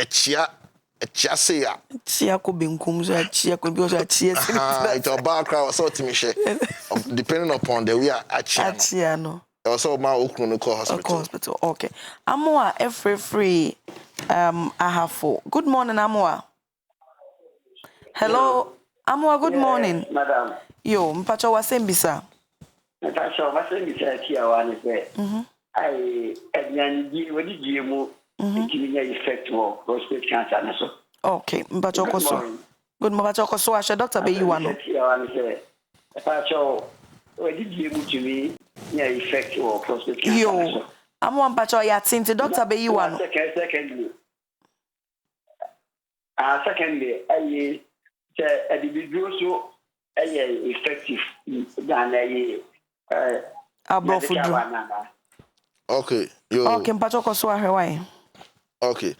Chia could be chia could be also chia. It's a background so to me depending upon the way achia no. Also my hospital. Okay. Amoa free I have 4. Good morning, Amoa. Hello. Amoa, good morning. Madam. Yo, mpacho wa sembisa. Mpacho wa sembisa tia wani se. I enyanji wadi jimu ikiminya effect wo prostate cancer na so. Okay, mpacho koso. Good morning, mpacho koso ashe doctor be you ano. Tia wani se. Mpacho wadi jimu chimi nya effect wo prostate cancer. Yo. Amoa mpacho ya tinti doctor be you ano. Secondly, the individual so effective than Okay. Okay, mpachoko so ahwai. Okay.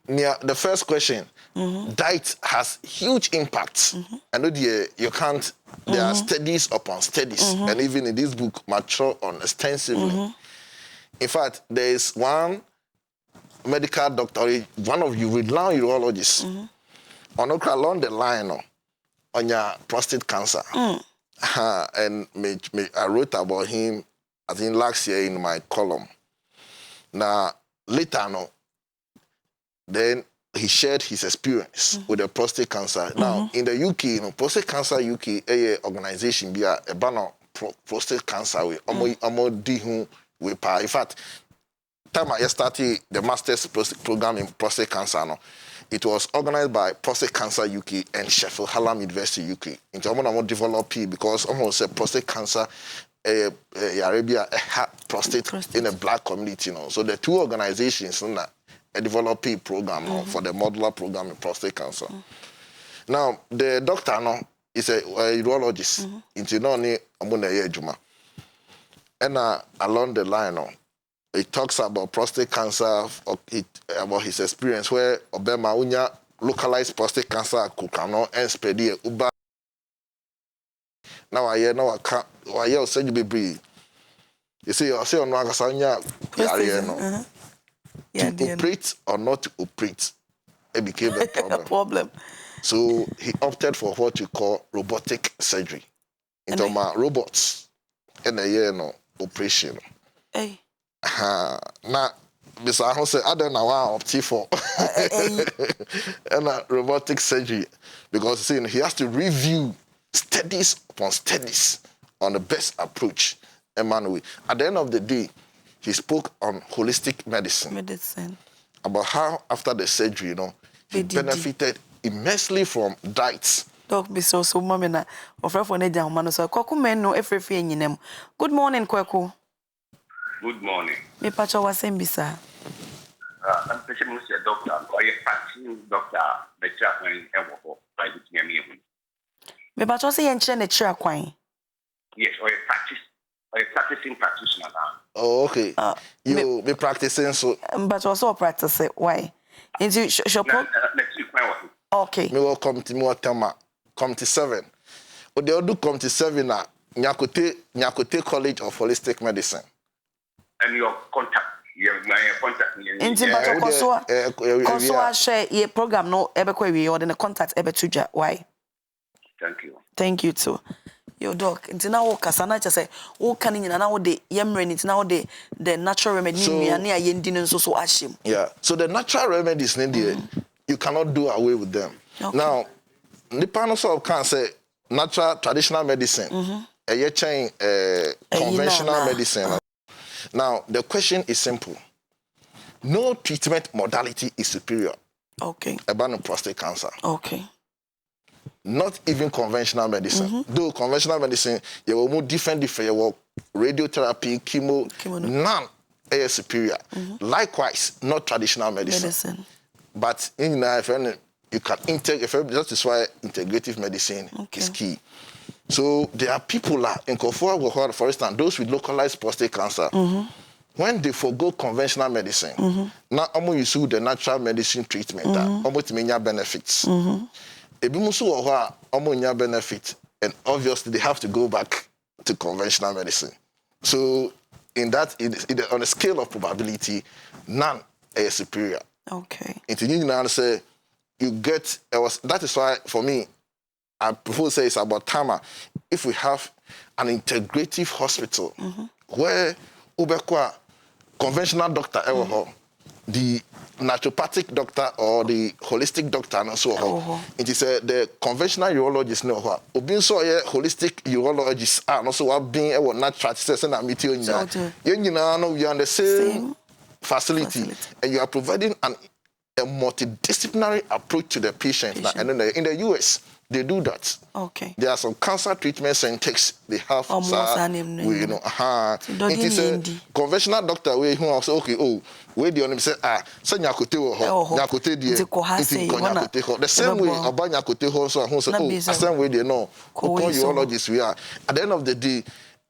The first question, diet has huge impact. I know you can't. There are studies upon studies, and even in this book, mature on extensively. In fact, there is one medical doctor, one of you renowned urologists, along the line on your prostate cancer. And I wrote about him, I think last year in my column. Now, later, then he shared his experience with the prostate cancer. Now, in the UK, Prostate Cancer UK, a organization, be a banner prostate cancer with in fact, time I started the master's program in prostate cancer, it was organized by Prostate Cancer UK and Sheffield Hallam University UK. It's almost developed because almost a prostate cancer, Arabia had prostate in a black community, So the two organizations a developing program for the modular program in prostate cancer. Now the doctor is a urologist. Into and along the line, he talks about prostate cancer, about his experience where Obama unya localized prostate cancer kukano and spread uba. Now I can't. I say you be breathe. You see, I say on Wakasanya, to operate or not to operate, it became a problem. A problem. So he opted for what you call robotic surgery. Into my robots and a year no operation. Hey. Now, Mr. Ahon said, I don't know why I opted for and robotic surgery because he has to review studies upon studies on the best approach. Emmanuel. At the end of the day, he spoke on holistic medicine. About how after the surgery, he benefited immensely from diets. Doc, be so mommy na offer for neja humano so kwaku men no efrefe nyinem. Good morning, kwaku. Good morning. Me pacha wasem bisa. I'm patient Mr. Doctor, or a practicing doctor, the chaplain ever for private near me. Me pacha say enche ne chira kwan. Yes, or a practicing practitioner now. Oh, okay. You be practicing so. But also practice it. Why? Is you shop? Okay. Me will come to more tema. Come to 7. But they do come to 7 na Nyakote College of Holistic Medicine. And your contact. Your contact. Inti bato koso share your program no ebe kwa we or the contact ebe tuja. Why? Thank you. Thank you too. Yo doc, inti na wo kasa na say wo kan nyina na wo de yemre inti na wo de the natural remedy nuane a yendi nso so ahyem. Yeah. So the natural remedies you cannot do away with them. Okay. Now, nipa no so can say natural traditional medicine. Conventional medicine. Now, the question is simple. No treatment modality is superior. Okay. About prostate cancer. Okay. Not even conventional medicine. Though conventional medicine, you will move different, you will radiotherapy, chemo. None is superior. Likewise, not traditional medicine. But in you can integrate. That is why integrative medicine is key. So there are people in Kofor, for instance, those with localized prostate cancer. When they forgo conventional medicine, now almost use the natural medicine treatment. Almost many benefits. Benefit, and obviously they have to go back to conventional medicine. So in that, on a scale of probability, none is superior. Okay. Say you get that is why for me, I prefer to say it's about time if we have an integrative hospital where ubekwa conventional doctor the naturopathic doctor or the holistic doctor and so it is the conventional urologist no obi so holistic urologist and also what being a natural and meteor we are on the same facility and you are providing a multidisciplinary approach to the patient. And then in the US they do that. Okay. There are some cancer treatment centers they have. It is a conventional doctor where who also where the only say say nyakote nyakote the same way about nyakote ho so who say same way they know urologists we are. At the end of the day,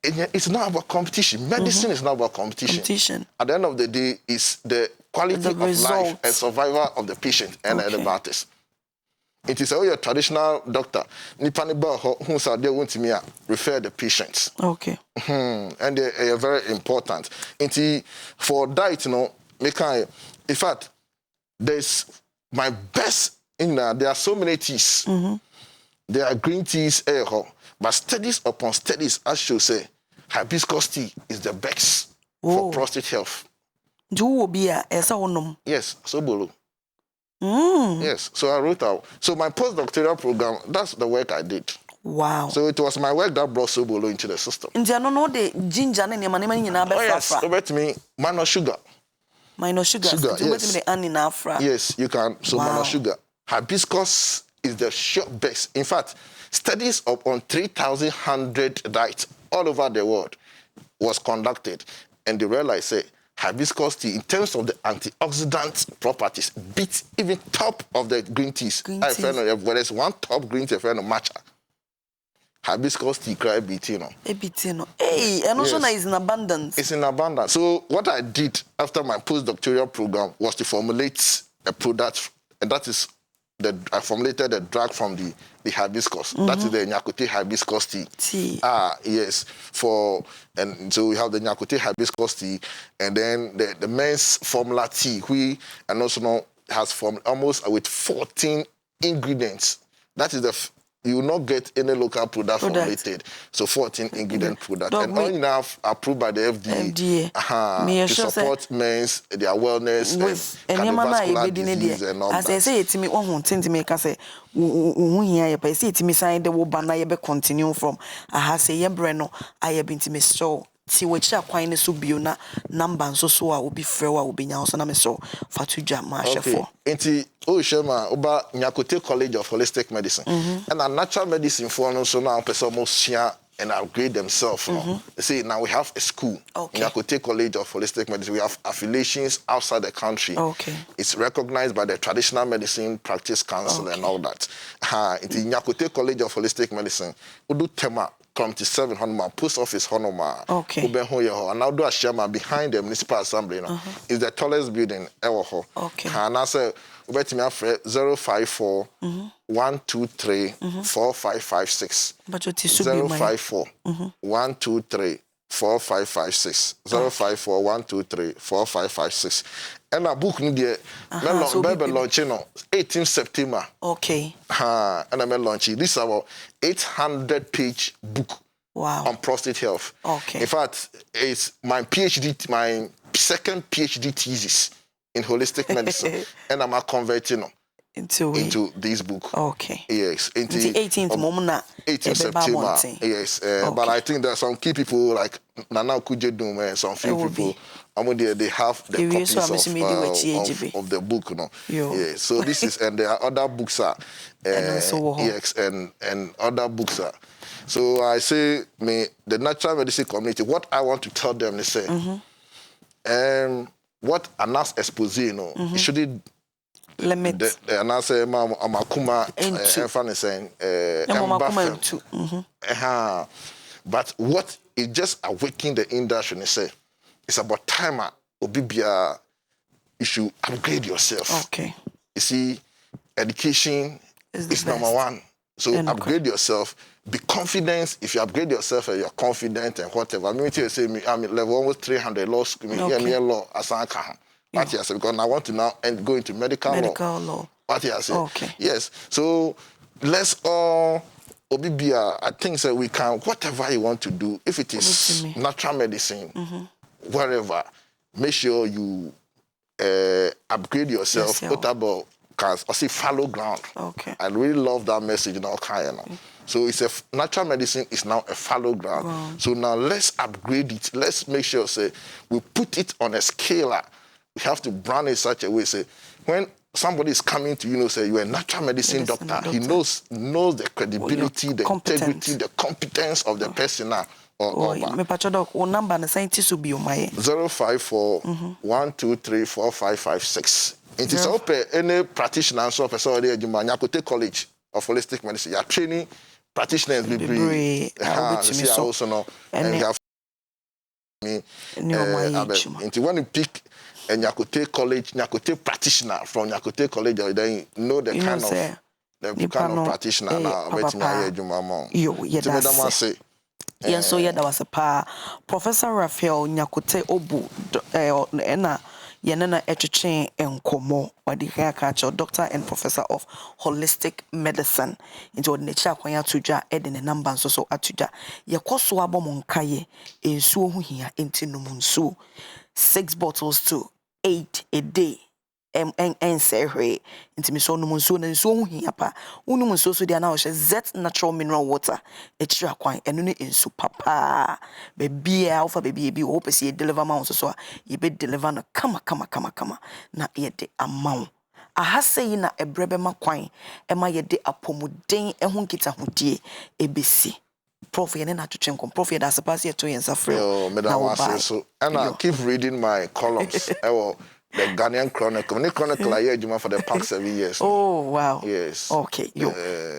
it's not about competition. Medicine is not about competition. At the end of the day, it's the quality of life and survival of the patient and the matters. It is a traditional doctor. Nipaniba who said they want me refer the patients. Okay. And they are very important. For diet, in fact, there's my best in there are so many teas. There are green teas, but studies upon studies, as should say, hibiscus tea is the best for prostate health. Yes, so bolo. Yes, so I wrote out. So my postdoctoral program, that's the work I did. Wow. So it was my work that brought Sobolo into the system. Yes, about me, minor sugar. Minor sugar, yes. Yes, you can. So minor sugar. Hibiscus is the sure best. In fact, studies upon 3,100 diets all over the world was conducted, and they realized, say, hibiscus tea, in terms of the antioxidant properties, beats even top of the green teas. Whereas one top green tea, matcha. Hibiscus tea, cry bitino. Hey, and also is in abundance. It's in abundance. So what I did after my postdoctoral program was to formulate a product, and that is I formulated the drug from the hibiscus. That is the Nyakote hibiscus tea. Yes. And so we have the Nyakote hibiscus tea, and then the men's formula tea, and also now has almost with 14 ingredients. That is you will not get any local product formulated. So 14 ingredient product. And all enough approved by the FDA. To support men's, their wellness, and cardiovascular disease and all that. As I say, it's me one who tend to make us say, I say to me, sign the Wobana, you continue from. I have say, Breno, I have been to me so. See which are quite so biona number so I will be fair, will be now, so I'm so for to jam my for. Enti Shema Oba Nyakote College of Holistic Medicine and a natural medicine for so now person almost share and upgrade themselves. See, now we have a school, Nyakote College of Holistic Medicine. We have affiliations outside the country. It's recognized by the Traditional Medicine Practice Council and all that. It's Nyakote College of Holistic Medicine. We do tema. 27 Honoma post office Honoma. And now do a shama behind the municipal assembly. Is the tallest building ever. And I say, wait me up 054 123 4556. 054 123 4556. 054 123 4556. And a book media Bible launching on 18 September. And I'm launching this about 800-page book on prostate health. In fact, it's my PhD, my second PhD thesis in holistic medicine, and I'm converting into this book. Yes. Into 18th moment. 18th September. Yes. But I think there are some key people like Nana Kujedum and some few people. They have the copies of the book, Yeah. So this is, and there are other books and other books So I say, the natural medicine community, what I want to tell them is say, what a nurse expose, it shouldn't limit. And I say, Amakuma, but what it just awakening the industry and say, it's about time Obibia, you should upgrade yourself. You see, education is number one. So upgrade yourself. Be confident. If you upgrade yourself and you're confident and whatever. I mean, you say I'm level almost 300 law school. Law as because I want to now go into medical law. What you say? Yes. So let's all Obibia. I think that we can whatever you want to do. If it is natural medicine, wherever, make sure you upgrade yourself. Put about follow ground. I really love that message in all kind. So it's natural medicine is now a fallow ground. So now let's upgrade it. Let's make sure we put it on a scale. We have to brand it such a way when somebody is coming to you, say you're a natural medicine doctor. He knows the credibility, the integrity, the competence of the person now. Number the scientist will be on my 054 123 4556. It is open any practitioner so person already Nyakote College of Holistic Medicine. You are training practitioners be also know and you have when you pick a Nyakote College, Nyakote practitioner from Nyakote College, then know the kind of practitioner now. Yes, so that was a Professor Raphael Nyakote Obu Yenena Echachain and Komo, or the hair catcher, doctor and professor of holistic medicine. Into the nature kwanya tuja edin and number so atuja. Yakoswa bomonkaye in so here into numunsu. 6 bottles to 8 a day. And say into me so numunsu and so here pa. Unumunso so dia now Z natural mineral water. Etra kwine and uni in su papa. Baby alpha baby hope see deliver mounts so ye be deliver na kama na ye de amount. I has say na a brebe ma kwine ema ye de apomuden ehun kita hodie ebesi. Prof ye na twetwen prof ye da sepase ye to yen safre. So and I keep reading my columns. The Ghanaian Chronicle. The Chronicle I hear for the past 7 years. Oh wow. Yes. Okay. Yo.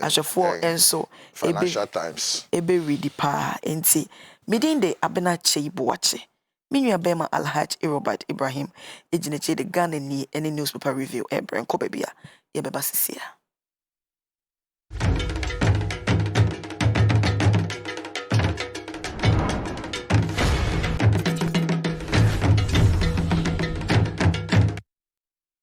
As a for and so Financial Times. Ebe ready pa enti. Midin de abena cheibo wache. Minua bema Alhaj Robert Ibrahim. Ejine che the Ghana ni any newspaper review. Ebren ko bebia. Ye beba sisia.